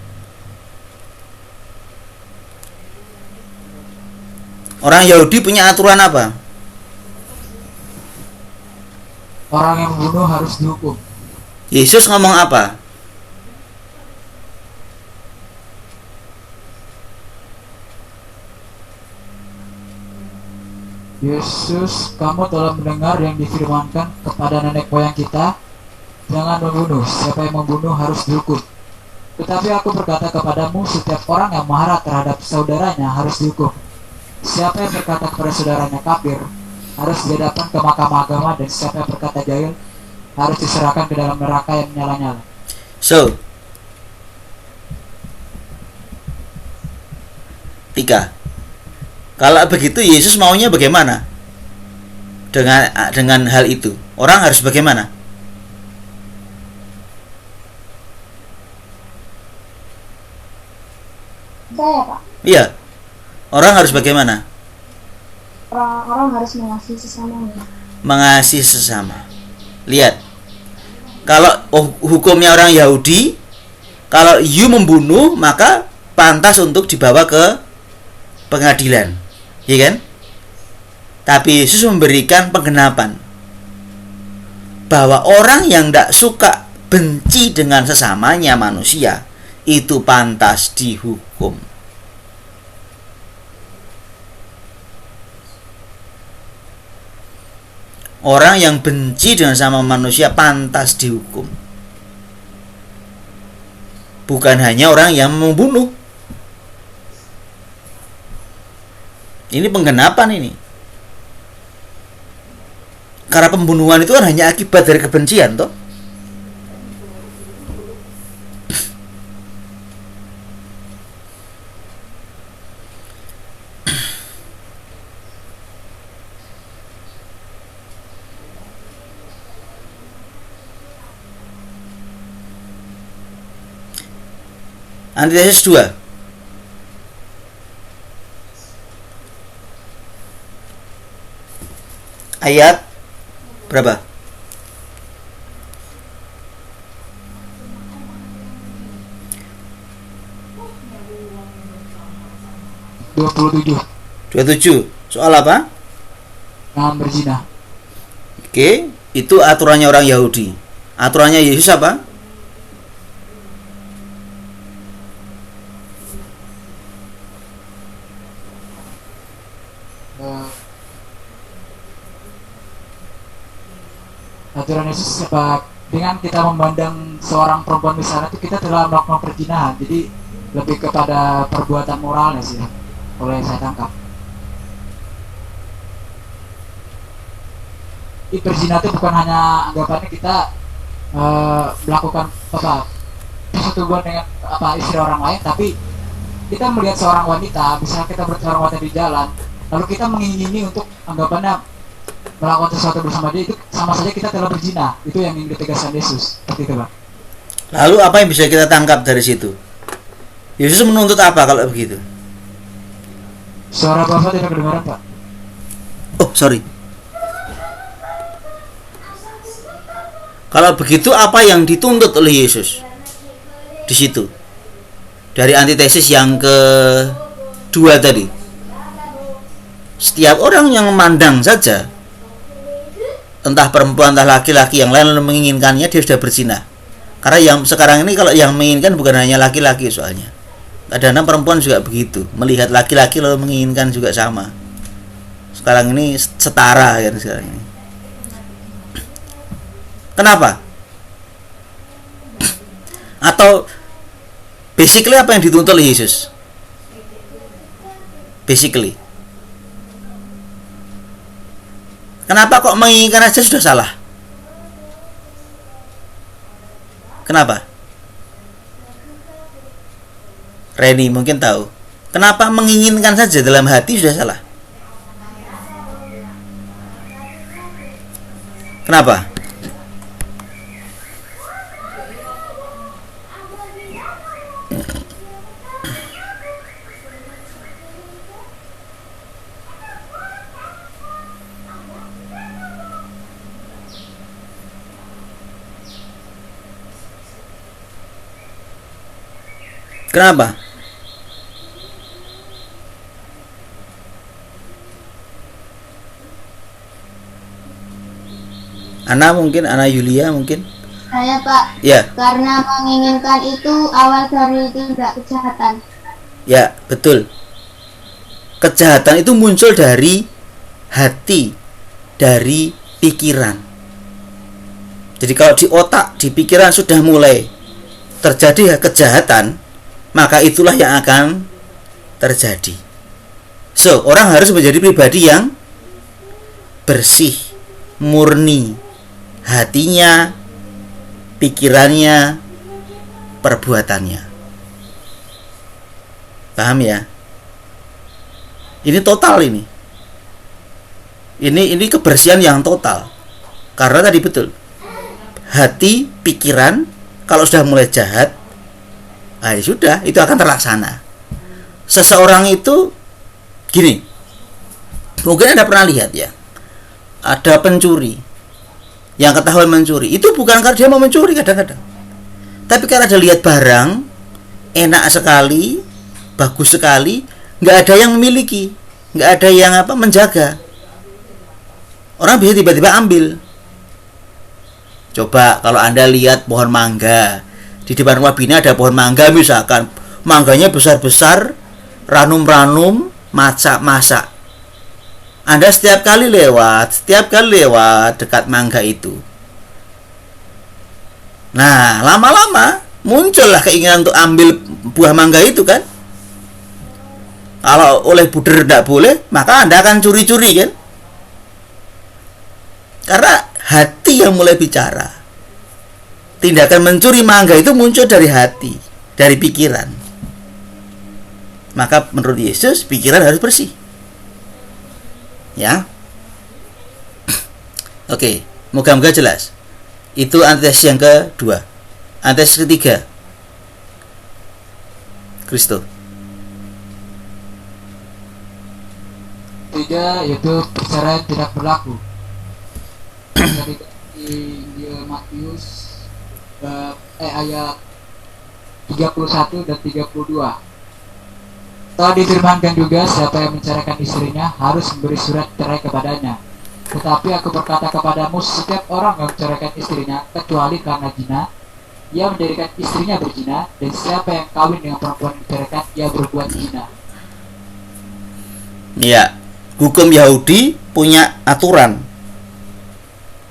[SPEAKER 2] Orang Yahudi punya aturan apa?
[SPEAKER 3] Orang yang membunuh harus dihukum.
[SPEAKER 2] Yesus ngomong apa?
[SPEAKER 3] Yesus, kamu telah mendengar yang difirmankan kepada nenek moyang kita, jangan membunuh, siapa yang membunuh harus dihukum. Tetapi aku berkata kepadamu, setiap orang yang marah terhadap saudaranya harus dihukum. Siapa yang berkata kepada saudaranya kafir harus dihadapkan ke mahkamah agama, dan siapa yang berkata jahil harus diserahkan ke dalam neraka yang menyala-nyala.
[SPEAKER 2] So, 3. Kalau begitu Yesus maunya bagaimana? Dengan hal itu, orang harus bagaimana?
[SPEAKER 1] Saya Pak.
[SPEAKER 2] Iya. Orang harus bagaimana?
[SPEAKER 1] Orang harus mengasihi sesamanya.
[SPEAKER 2] Mengasihi sesama. Lihat. Kalau hukumnya orang Yahudi, kalau you membunuh maka pantas untuk dibawa ke pengadilan. Iya kan? Tapi Yesus memberikan penggenapan. bahwa orang yang tidak suka benci dengan sesamanya manusia itu pantas dihukum. Orang yang benci dengan sama manusia pantas dihukum. Bukan hanya orang yang membunuh. Ini penggenapan ini. Karena pembunuhan itu kan hanya akibat dari kebencian toh. Antitesis 2. Ayat berapa? 27. Soal apa?
[SPEAKER 3] Jangan berzina.
[SPEAKER 2] Oke, itu aturannya orang Yahudi. Aturannya Yesus apa?
[SPEAKER 3] Aturan Yesus sebab dengan kita memandang seorang perempuan misalnya itu kita telah melakukan perzinahan, jadi lebih kepada perbuatan moralnya sih, kalau yang saya tangkap. Di perzinahan itu bukan hanya anggapannya kita melakukan persetubuhan dengan istri orang lain, tapi kita melihat seorang wanita, misalnya kita seorang wanita di jalan, lalu kita mengingini untuk anggapannya melakukan sesuatu bersama dia, itu sama saja kita telah berzina. Itu yang ingin ditegaskan Yesus, seperti itu, Pak.
[SPEAKER 2] Lalu apa yang bisa kita tangkap dari situ? Yesus menuntut apa kalau begitu?
[SPEAKER 3] Suara Bapak tidak kedengaran, Pak.
[SPEAKER 2] Oh, sorry. Kalau begitu apa yang dituntut oleh Yesus di situ? Dari antitesis yang kedua tadi. Setiap orang yang memandang saja, entah perempuan entah laki-laki yang lain menginginkannya, dia sudah berzina. Karena yang sekarang ini kalau yang menginginkan bukan hanya laki-laki soalnya. Kadang-kadang perempuan juga begitu, melihat laki-laki lalu menginginkan juga sama. Sekarang ini setara kan sekarang ini. Kenapa? Atau basically apa yang dituntut oleh Yesus? Basically. Kenapa kok menginginkan aja sudah salah? Kenapa? Reni mungkin tahu. Kenapa menginginkan saja dalam hati sudah salah? Kenapa? Kenapa? Ana mungkin, Ana Yulia mungkin.
[SPEAKER 1] Saya, Pak.
[SPEAKER 2] Ya.
[SPEAKER 1] Karena menginginkan itu awal dari tindak kejahatan.
[SPEAKER 2] Ya, betul. Kejahatan itu muncul dari hati, dari pikiran. Jadi kalau di otak, di pikiran sudah mulai terjadi kejahatan, maka itulah yang akan terjadi. So, orang harus menjadi pribadi yang bersih, murni, hatinya, pikirannya, perbuatannya. Paham ya? Ini total ini. Ini kebersihan yang total. Karena tadi betul. Hati, pikiran, kalau sudah mulai jahat, ya sudah, itu akan terlaksana. Seseorang itu gini. Mungkin Anda pernah lihat ya. Ada pencuri yang ketahuan mencuri. Itu bukan karena dia mau mencuri kadang-kadang. Tapi karena dia lihat barang enak sekali, bagus sekali, nggak ada yang memiliki, nggak ada yang menjaga. Orang bisa tiba-tiba ambil. Coba kalau Anda lihat pohon mangga, di depan rumah Bina ada pohon mangga misalkan, mangganya besar-besar, ranum-ranum, masak-masak. Anda setiap kali lewat dekat mangga itu. Nah, lama-lama muncullah keinginan untuk ambil buah mangga itu kan. Kalau oleh buder tidak boleh, maka Anda akan curi-curi kan. Karena hati yang mulai bicara. Tindakan mencuri mangga itu muncul dari hati, dari pikiran. Maka menurut Yesus, pikiran harus bersih. Ya. Oke, moga-moga jelas. Itu antesis yang kedua. Antesis ketiga, Kristo.
[SPEAKER 3] Tiga, yaitu perceraian tidak berlaku. Dari Injil Matius ayat 31 dan 32. Telah difirmankan juga, siapa yang menceraikan istrinya harus memberi surat cerai kepadanya. Tetapi aku berkata kepadamu, setiap orang yang menceraikan istrinya kecuali karena zina, ia menjadikan istrinya berzina, dan siapa yang kawin dengan perempuan yang diceraikan, ia berbuat zina.
[SPEAKER 2] Ya, hukum Yahudi punya aturan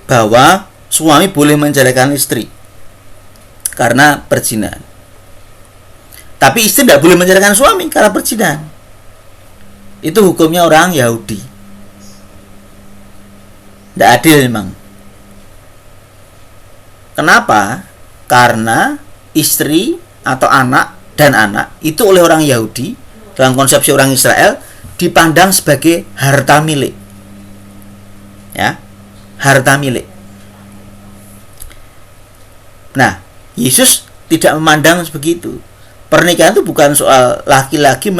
[SPEAKER 2] bahwa suami boleh menceraikan istri karena perzinahan. Tapi istri tidak boleh menceraikan suami karena perzinahan. Itu hukumnya orang Yahudi. Tidak adil memang. Kenapa? Karena istri atau anak dan anak itu oleh orang Yahudi dalam konsepsi orang Israel dipandang sebagai harta milik. Ya, harta milik. Nah, Yesus tidak memandang begitu. Pernikahan itu bukan soal laki-laki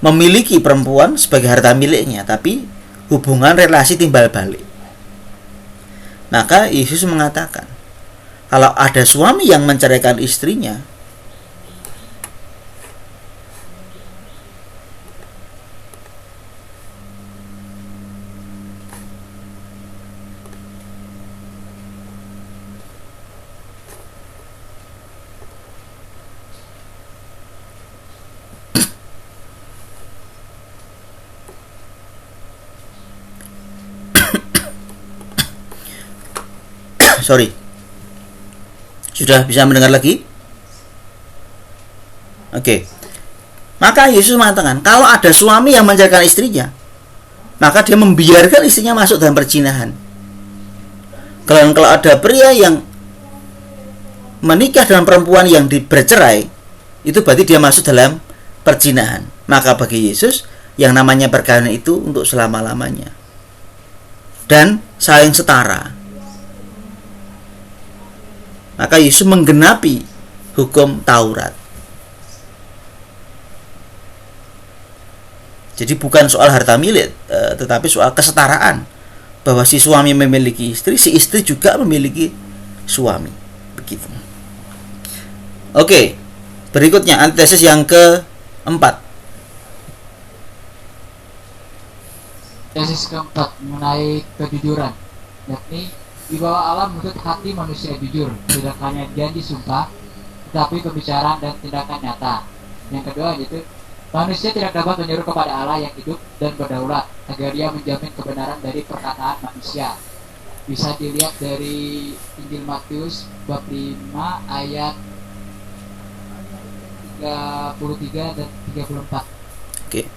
[SPEAKER 2] memiliki perempuan sebagai harta miliknya, tapi hubungan relasi timbal balik. Maka Yesus mengatakan, kalau ada suami yang menceraikan istrinya, sorry, sudah bisa mendengar lagi? Oke. Maka Yesus mengatakan, kalau ada suami yang menceraikan istrinya, maka dia membiarkan istrinya masuk dalam perzinahan. Kalau ada pria yang menikah dengan perempuan yang bercerai, itu berarti dia masuk dalam perzinahan. Maka bagi Yesus, yang namanya perkawinan itu untuk selama-lamanya dan saling setara. Maka Yesus menggenapi hukum Taurat. Jadi bukan soal harta milik, tetapi soal kesetaraan, bahwa si suami memiliki istri, si istri juga memiliki suami. Begitu. Oke, berikutnya antesis yang keempat.
[SPEAKER 3] Tesis keempat mengenai kejujuran, yakni di bawah Allah menuntut hati manusia jujur, tidak hanya janji sumpah, tetapi pembicaraan dan tindakan nyata. Yang kedua yaitu manusia tidak dapat menyuruh kepada Allah yang hidup dan berdaulat agar dia menjamin kebenaran dari perkataan manusia. Bisa dilihat dari Injil Matius bab 5 ayat 33 dan 34.
[SPEAKER 2] Oke.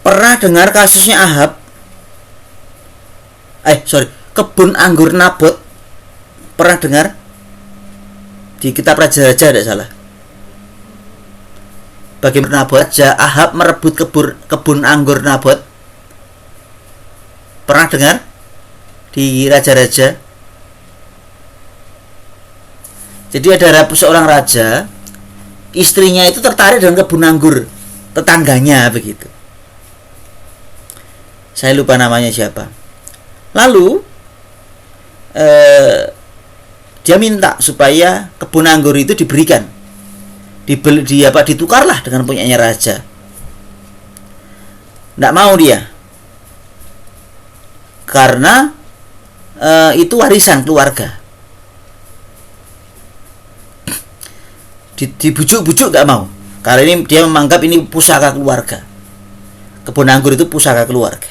[SPEAKER 2] Pernah dengar kasusnya Ahab? Kebun anggur Nabot. Pernah dengar? Di kitab Raja-Raja tidak salah. Bagaimana Nabot? Ahab merebut kebun anggur Nabot. Pernah dengar? Di Raja-Raja. Jadi ada seorang raja, istrinya itu tertarik dengan kebun anggur tetangganya begitu. Saya lupa namanya siapa. Lalu dia minta supaya kebun anggur itu diberikan, ditukarlah dengan punyanya raja. Tidak mau dia, karena itu warisan keluarga. Dibujuk-bujuk nggak mau, karena ini dia menganggap ini pusaka keluarga. Kebun anggur itu pusaka keluarga.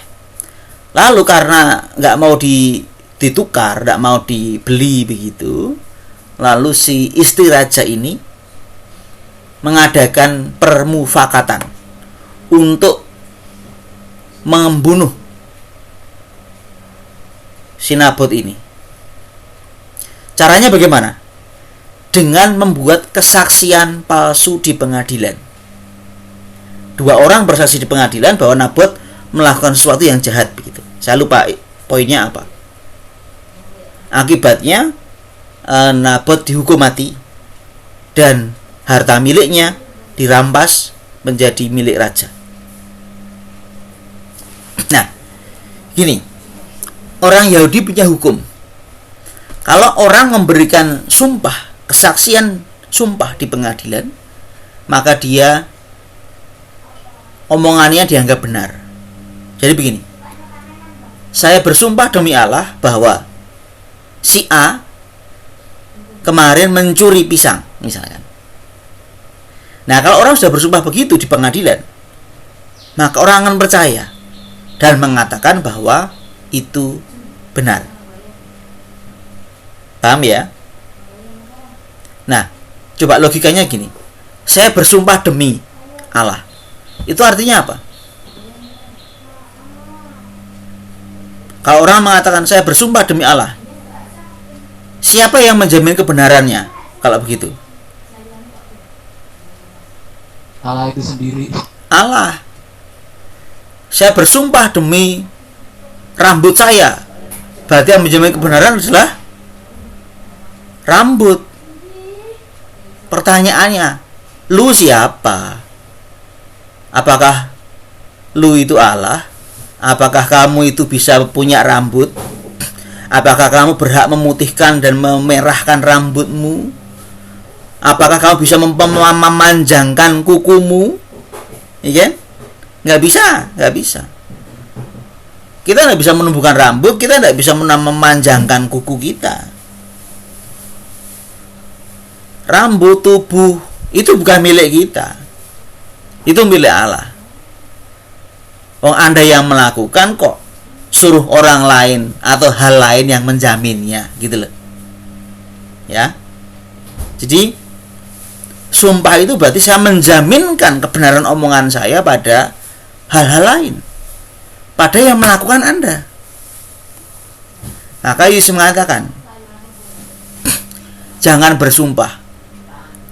[SPEAKER 2] Lalu karena nggak mau ditukar, nggak mau dibeli begitu, lalu si istri raja ini mengadakan permufakatan untuk membunuh si Naboth ini. Caranya bagaimana? Dengan membuat kesaksian palsu di pengadilan. 2 orang bersaksi di pengadilan bahwa Naboth melakukan sesuatu yang jahat begitu. Saya lupa poinnya apa. Akibatnya Naboth dihukum mati dan harta miliknya dirampas menjadi milik raja. Nah, gini, orang Yahudi punya hukum. Kalau orang memberikan sumpah, kesaksian sumpah di pengadilan, maka dia omongannya dianggap benar. Jadi begini, saya bersumpah demi Allah bahwa si A kemarin mencuri pisang misalkan. Nah, kalau orang sudah bersumpah begitu di pengadilan, maka orang akan percaya dan mengatakan bahwa itu benar. Paham ya? Nah, coba logikanya gini. Saya bersumpah demi Allah. Itu artinya apa? Kalau orang mengatakan saya bersumpah demi Allah, siapa yang menjamin kebenarannya kalau begitu?
[SPEAKER 3] Allah itu sendiri.
[SPEAKER 2] Allah. Saya bersumpah demi rambut saya, berarti yang menjamin kebenaran adalah rambut. Pertanyaannya, lu siapa? Apakah lu itu Allah? Apakah kamu itu bisa punya rambut? Apakah kamu berhak memutihkan dan memerahkan rambutmu? Apakah kamu bisa memanjangkan kukumu? Iya kan? Nggak bisa. Kita nggak bisa menumbuhkan rambut, kita nggak bisa memanjangkan kuku kita. Rambut, tubuh itu bukan milik kita, itu milik Allah. Anda yang melakukan kok suruh orang lain atau hal lain yang menjaminnya, gitu loh. Ya. Jadi sumpah itu berarti saya menjaminkan kebenaran omongan saya pada hal-hal lain, pada yang melakukan Anda. Maka Yesus mengatakan, jangan bersumpah.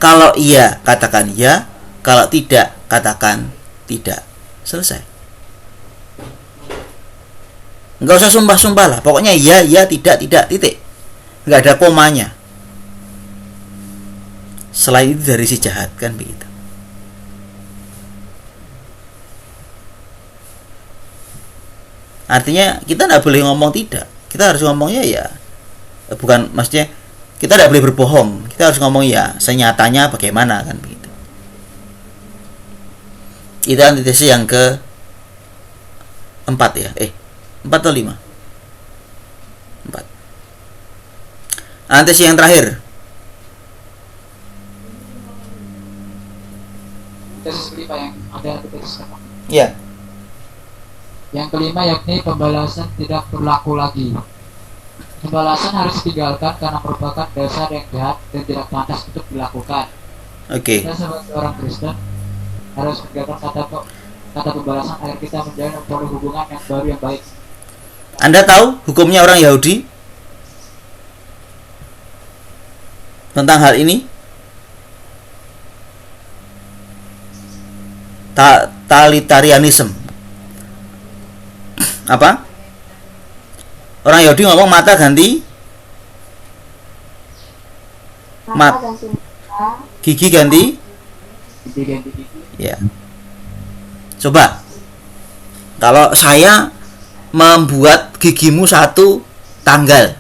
[SPEAKER 2] Kalau iya, katakan iya. Kalau tidak, katakan tidak. Selesai. Enggak usah sumpah-sumpah lah. Pokoknya iya, iya, tidak, titik. Enggak ada komanya. Selain itu dari si jahat, kan begitu. Artinya kita tidak boleh ngomong tidak. Kita harus ngomongnya ya. Bukan, maksudnya kita tidak boleh berbohong. Kita harus ngomong ya senyatanya bagaimana, kan begitu. Itu antitesis yang ke 4 ya. 4 atau 5? 4. Antitesis yang terakhir.
[SPEAKER 3] Tesis kelima yang ada antitesis apa?
[SPEAKER 2] Ya.
[SPEAKER 3] Yang kelima yakni pembalasan tidak berlaku lagi. Pembalasan harus ditinggalkan karena merupakan dasar yang jahat dan tidak pantas untuk dilakukan.
[SPEAKER 2] Oke.
[SPEAKER 3] Kita sebagai orang Kristen harus meninggalkan kata pembalasan agar kita menjalin hubungan yang baru yang baik.
[SPEAKER 2] Anda tahu hukumnya orang Yahudi tentang hal ini? Totalitarianisme. Apa? Orang Yahudi ngomong mata ganti gigi ganti ya. Coba kalau saya membuat gigimu satu tanggal,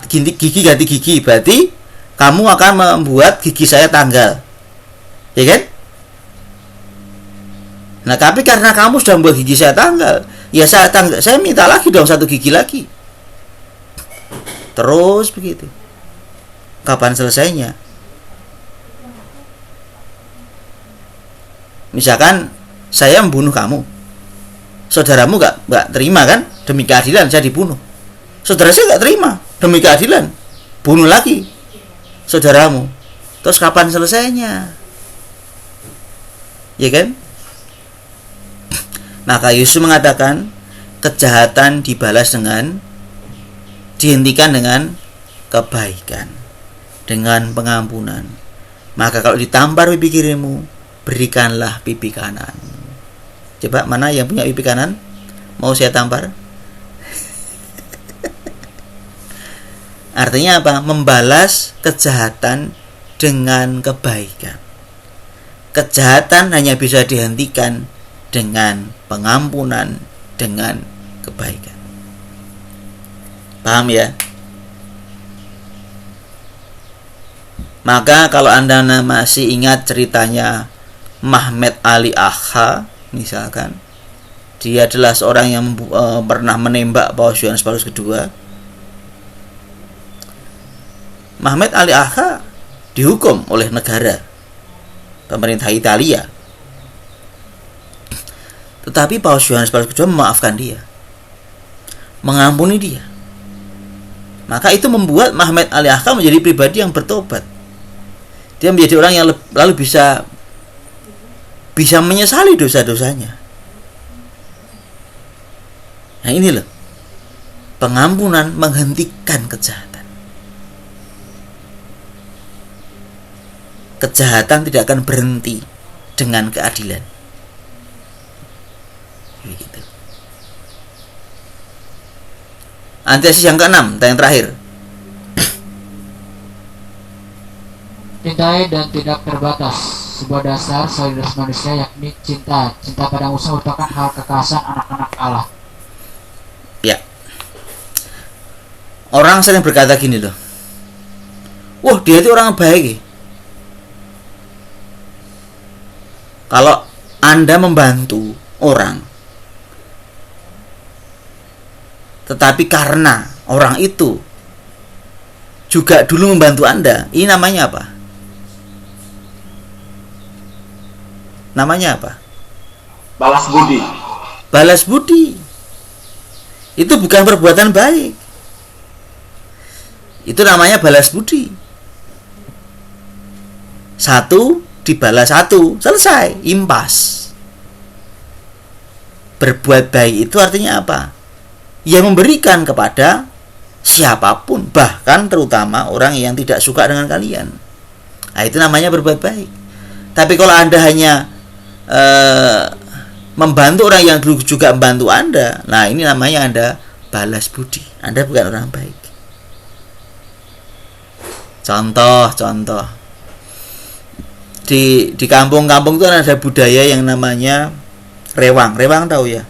[SPEAKER 2] gigi ganti gigi, berarti kamu akan membuat gigi saya tanggal, ya kan? Nah, tapi karena kamu sudah membuat gigi saya tanggal, ya saya minta lagi dong satu gigi lagi. Terus begitu. Kapan selesainya? Misalkan saya membunuh kamu, saudaramu nggak terima kan? Demi keadilan saya dibunuh. Saudara saya nggak terima, demi keadilan bunuh lagi saudaramu. Terus kapan selesainya? Ya kan? Maka Yesus mengatakan kejahatan dihentikan dengan kebaikan, dengan pengampunan. Maka kalau ditampar pipi kirimu, berikanlah pipi kanan. Coba mana yang punya pipi kanan? Mau saya tampar? Artinya apa? Membalas kejahatan dengan kebaikan. Kejahatan hanya bisa dihentikan dengan pengampunan, dengan kebaikan. Paham ya? Maka kalau Anda masih ingat ceritanya Muhammad Ali Agha, misalkan, dia adalah seorang yang pernah menembak Paus Yohanes Paulus II. Muhammad Ali Agha dihukum oleh negara, pemerintah Italia. Tetapi Paus Yohanes Paulus II memaafkan dia, mengampuni dia. Maka itu membuat Muhammad Ali Agha menjadi pribadi yang bertobat. Dia menjadi orang yang lalu bisa menyesali dosa-dosanya. Nah ini loh, pengampunan menghentikan kejahatan. Kejahatan tidak akan berhenti dengan keadilan. Begitu. Antesis yang ke-6, yang terakhir.
[SPEAKER 3] Cintai dan tidak terbatas. Sebuah dasar solidaritas manusia yakni cinta. Cinta pada musuh merupakan hal kekhasan anak-anak Allah.
[SPEAKER 2] Ya. Orang sering berkata gini loh, wah dia itu orang baik. Kalau Anda membantu orang, tetapi karena orang itu juga dulu membantu Anda, ini namanya apa? Namanya apa?
[SPEAKER 6] Balas budi.
[SPEAKER 2] Balas budi. Itu bukan perbuatan baik. Itu namanya balas budi. Satu dibalas satu, selesai, impas. Berbuat baik itu artinya apa? Ya memberikan kepada siapapun, bahkan terutama orang yang tidak suka dengan kalian. Nah, itu namanya berbuat baik. Tapi kalau Anda hanya membantu orang yang dulu juga membantu Anda, nah ini namanya Anda balas budi. Anda bukan orang baik. Contoh di kampung-kampung itu ada budaya yang namanya rewang. Rewang tahu ya?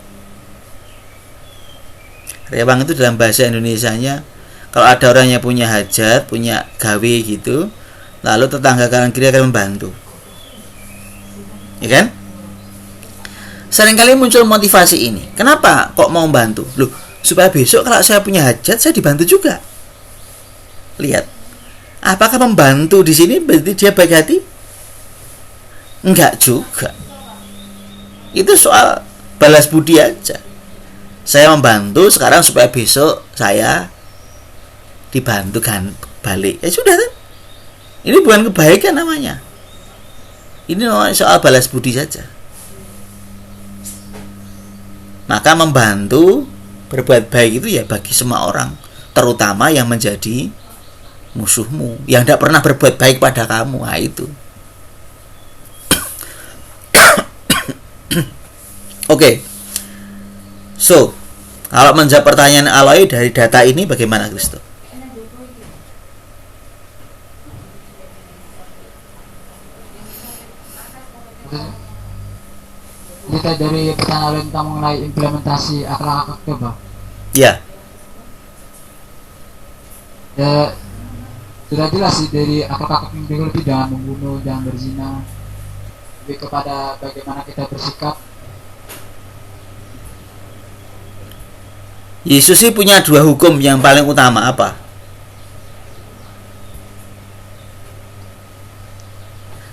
[SPEAKER 2] Rewang itu dalam bahasa Indonesianya, kalau ada orang yang punya hajat, punya gawe gitu, lalu tetangga kanan kiri akan membantu. Ya kan? Seringkali muncul motivasi ini. Kenapa kok mau membantu? Loh, supaya besok kalau saya punya hajat, saya dibantu juga. Lihat. Apakah membantu di sini berarti dia baik hati? Enggak juga. Itu soal balas budi aja. Saya membantu sekarang supaya besok saya dibantu kan balik. Ya sudah kan? Ini bukan kebaikan namanya. Ini soal balas budi saja. Maka membantu, berbuat baik itu ya bagi semua orang, terutama yang menjadi musuhmu, yang tidak pernah berbuat baik pada kamu. Nah itu. Oke. So, kalau menjawab pertanyaan Aloy dari data ini bagaimana, Kristo?
[SPEAKER 3] Kita dari pertanyaan tentang mengenai implementasi akhlak coba.
[SPEAKER 2] Ya.
[SPEAKER 3] Ya, sudah jelas sih dari akhlak yang itu jangan membunuh, jangan berzina. Lebih kepada bagaimana kita bersikap.
[SPEAKER 2] Yesus sih punya dua hukum yang paling utama apa?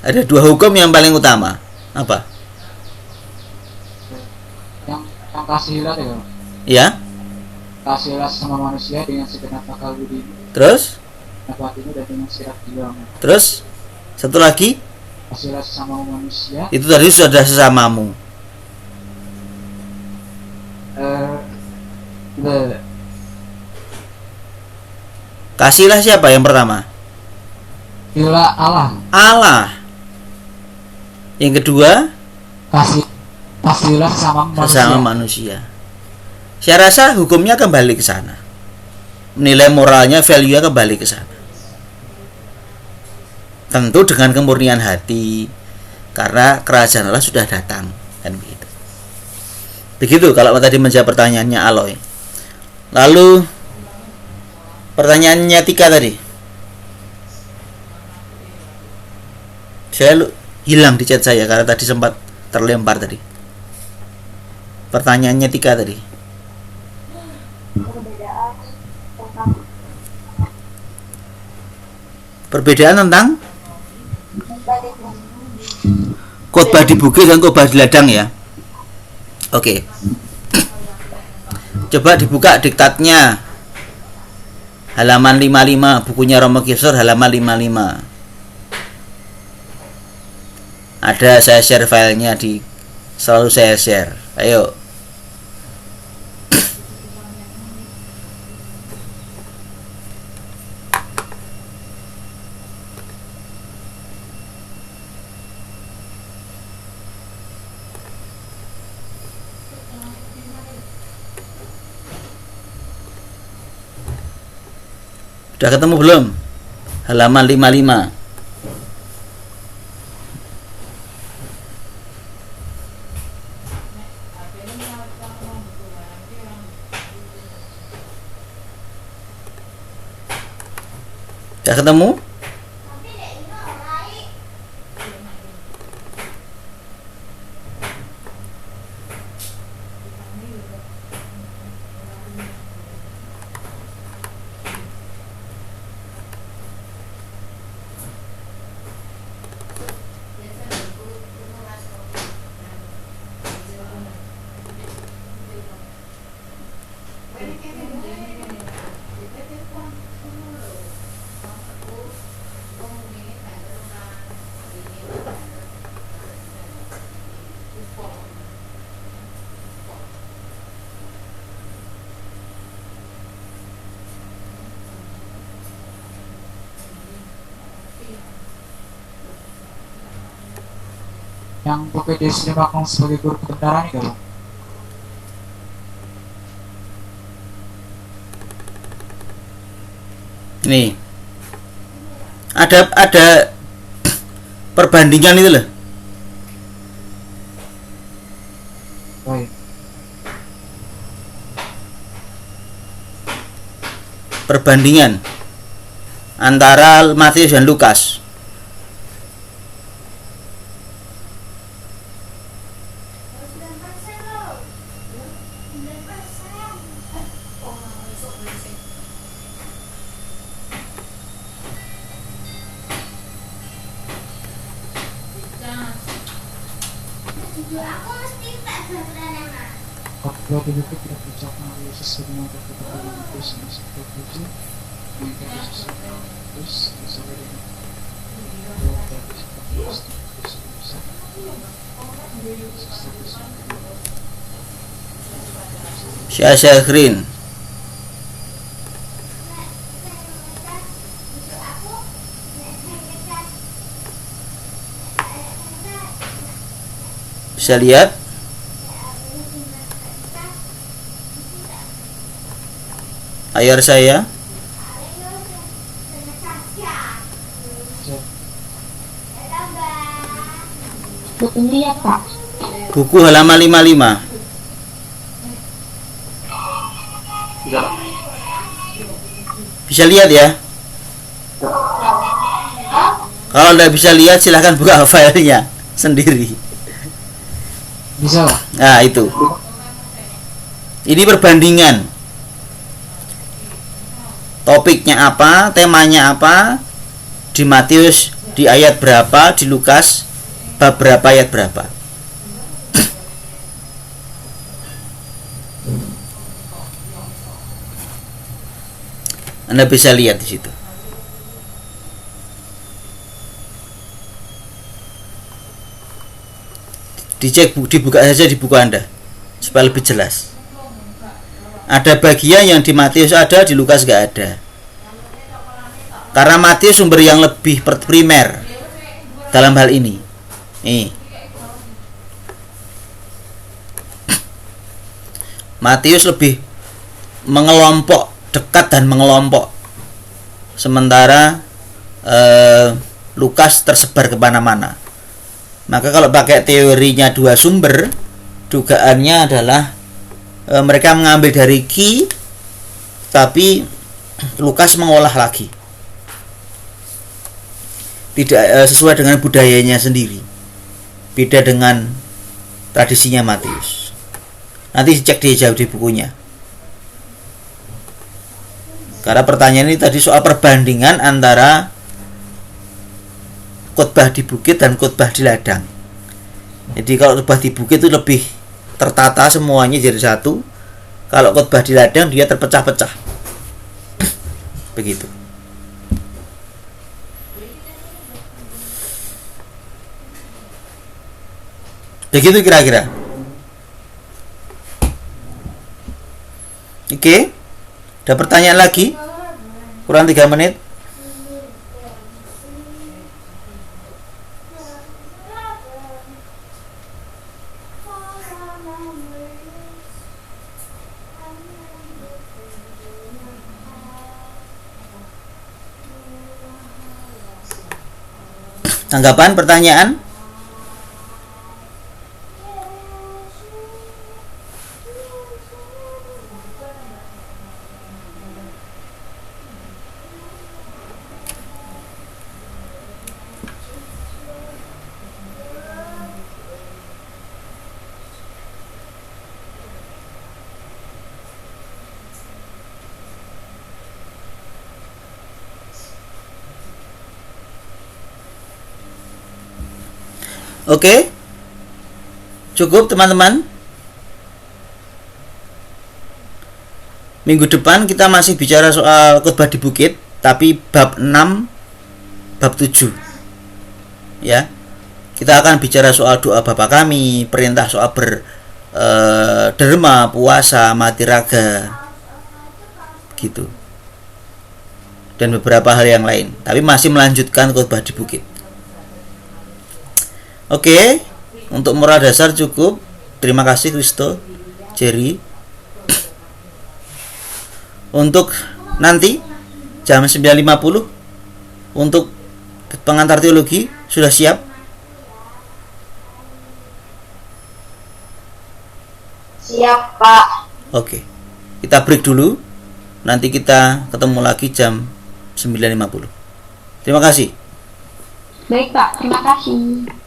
[SPEAKER 2] Ada 2 hukum yang paling utama. Apa?
[SPEAKER 3] Yang kasihilah ya.
[SPEAKER 2] Ya.
[SPEAKER 3] Kasihilah sama manusia dengan segenap akal budi,
[SPEAKER 2] Terus?
[SPEAKER 3] hatimu dan dengan sirap jiwamu.
[SPEAKER 2] Terus? Satu lagi?
[SPEAKER 3] Kasihilah sesama manusia.
[SPEAKER 2] Itu tadi sudah sesamamu. Kasihlah siapa yang pertama?
[SPEAKER 3] Bila Allah.
[SPEAKER 2] Allah. Yang kedua?
[SPEAKER 3] Kasihilah
[SPEAKER 2] sesama manusia. Saya rasa hukumnya kembali ke sana. Nilai moralnya, value-nya kembali ke sana. Tentu dengan kemurnian hati, karena kerajaan Allah sudah datang, kan begitu. Begitu kalau tadi menjawab pertanyaannya Aloy. Lalu pertanyaannya Tika tadi. Saya hilang di chat saya karena tadi sempat terlempar tadi. Pertanyaannya Tika tadi. Perbedaan tentang khotbah di bukit dan khotbah di ladang ya. Oke. Coba dibuka diktatnya. Halaman 55, bukunya Romo Gifsor halaman 55. Ada, saya share filenya selalu saya share. Ayo. Sudah ketemu belum? Halaman 55. Sudah ketemu?
[SPEAKER 3] Yang PPDS Makmum sebagai guru kebenaran ini Bang?
[SPEAKER 2] Nih. Ada perbandingan itu loh.
[SPEAKER 3] Baik.
[SPEAKER 2] Perbandingan antara Matius dan Lukas.
[SPEAKER 3] Khotbah di bukit tidak diucapkan oleh Yesus dengan kata Yesus yang seperti itu, melainkan Yesus yang terus bersama dengan
[SPEAKER 2] Syah Green. Bisa lihat layar saya.
[SPEAKER 5] Lihat Pak.
[SPEAKER 2] Buku halaman 55. Bisa lihat ya. Kalau tidak bisa lihat silahkan buka filenya sendiri.
[SPEAKER 3] Bisa Pak?
[SPEAKER 2] Nah itu. Ini perbandingan. Topiknya apa, temanya apa di Matius Di ayat berapa di Lukas, bab berapa, ayat berapa? Anda bisa lihat di situ. Dicek, dibuka saja di buku Anda supaya lebih jelas. Ada bagian yang di Matius ada, di Lukas gak ada. Karena Matius sumber yang lebih primer dalam hal ini. Nih, Matius lebih mengelompok, dekat dan mengelompok. Sementara Lukas tersebar kemana-mana. Maka kalau pakai teorinya dua sumber, dugaannya adalah mereka mengambil dari Ki, tapi Lukas mengolah lagi, tidak sesuai dengan budayanya sendiri, beda dengan tradisinya Matius. Nanti cek di jauh di bukunya. Karena pertanyaan ini tadi soal perbandingan antara khotbah di bukit dan khotbah di ladang. Jadi kalau khotbah di bukit itu lebih tertata semuanya jadi satu. Kalau khotbah di ladang dia terpecah-pecah. Begitu. Begitu kira-kira. Oke. Ada pertanyaan lagi? Kurang 3 menit. Tanggapan, pertanyaan? Oke, cukup teman-teman. Minggu depan kita masih bicara soal khotbah di bukit, tapi bab 6, bab 7. Ya, kita akan bicara soal doa Bapa Kami, perintah soal derma, puasa, mati raga, gitu, dan beberapa hal yang lain. Tapi masih melanjutkan khotbah di bukit. Oke, untuk moral dasar cukup. Terima kasih Kristo, Jerry. Untuk nanti jam 9.50 untuk pengantar teologi sudah siap?
[SPEAKER 1] Siap, Pak.
[SPEAKER 2] Oke, kita break dulu. Nanti kita ketemu lagi jam 9.50. Terima kasih.
[SPEAKER 5] Baik Pak, terima kasih.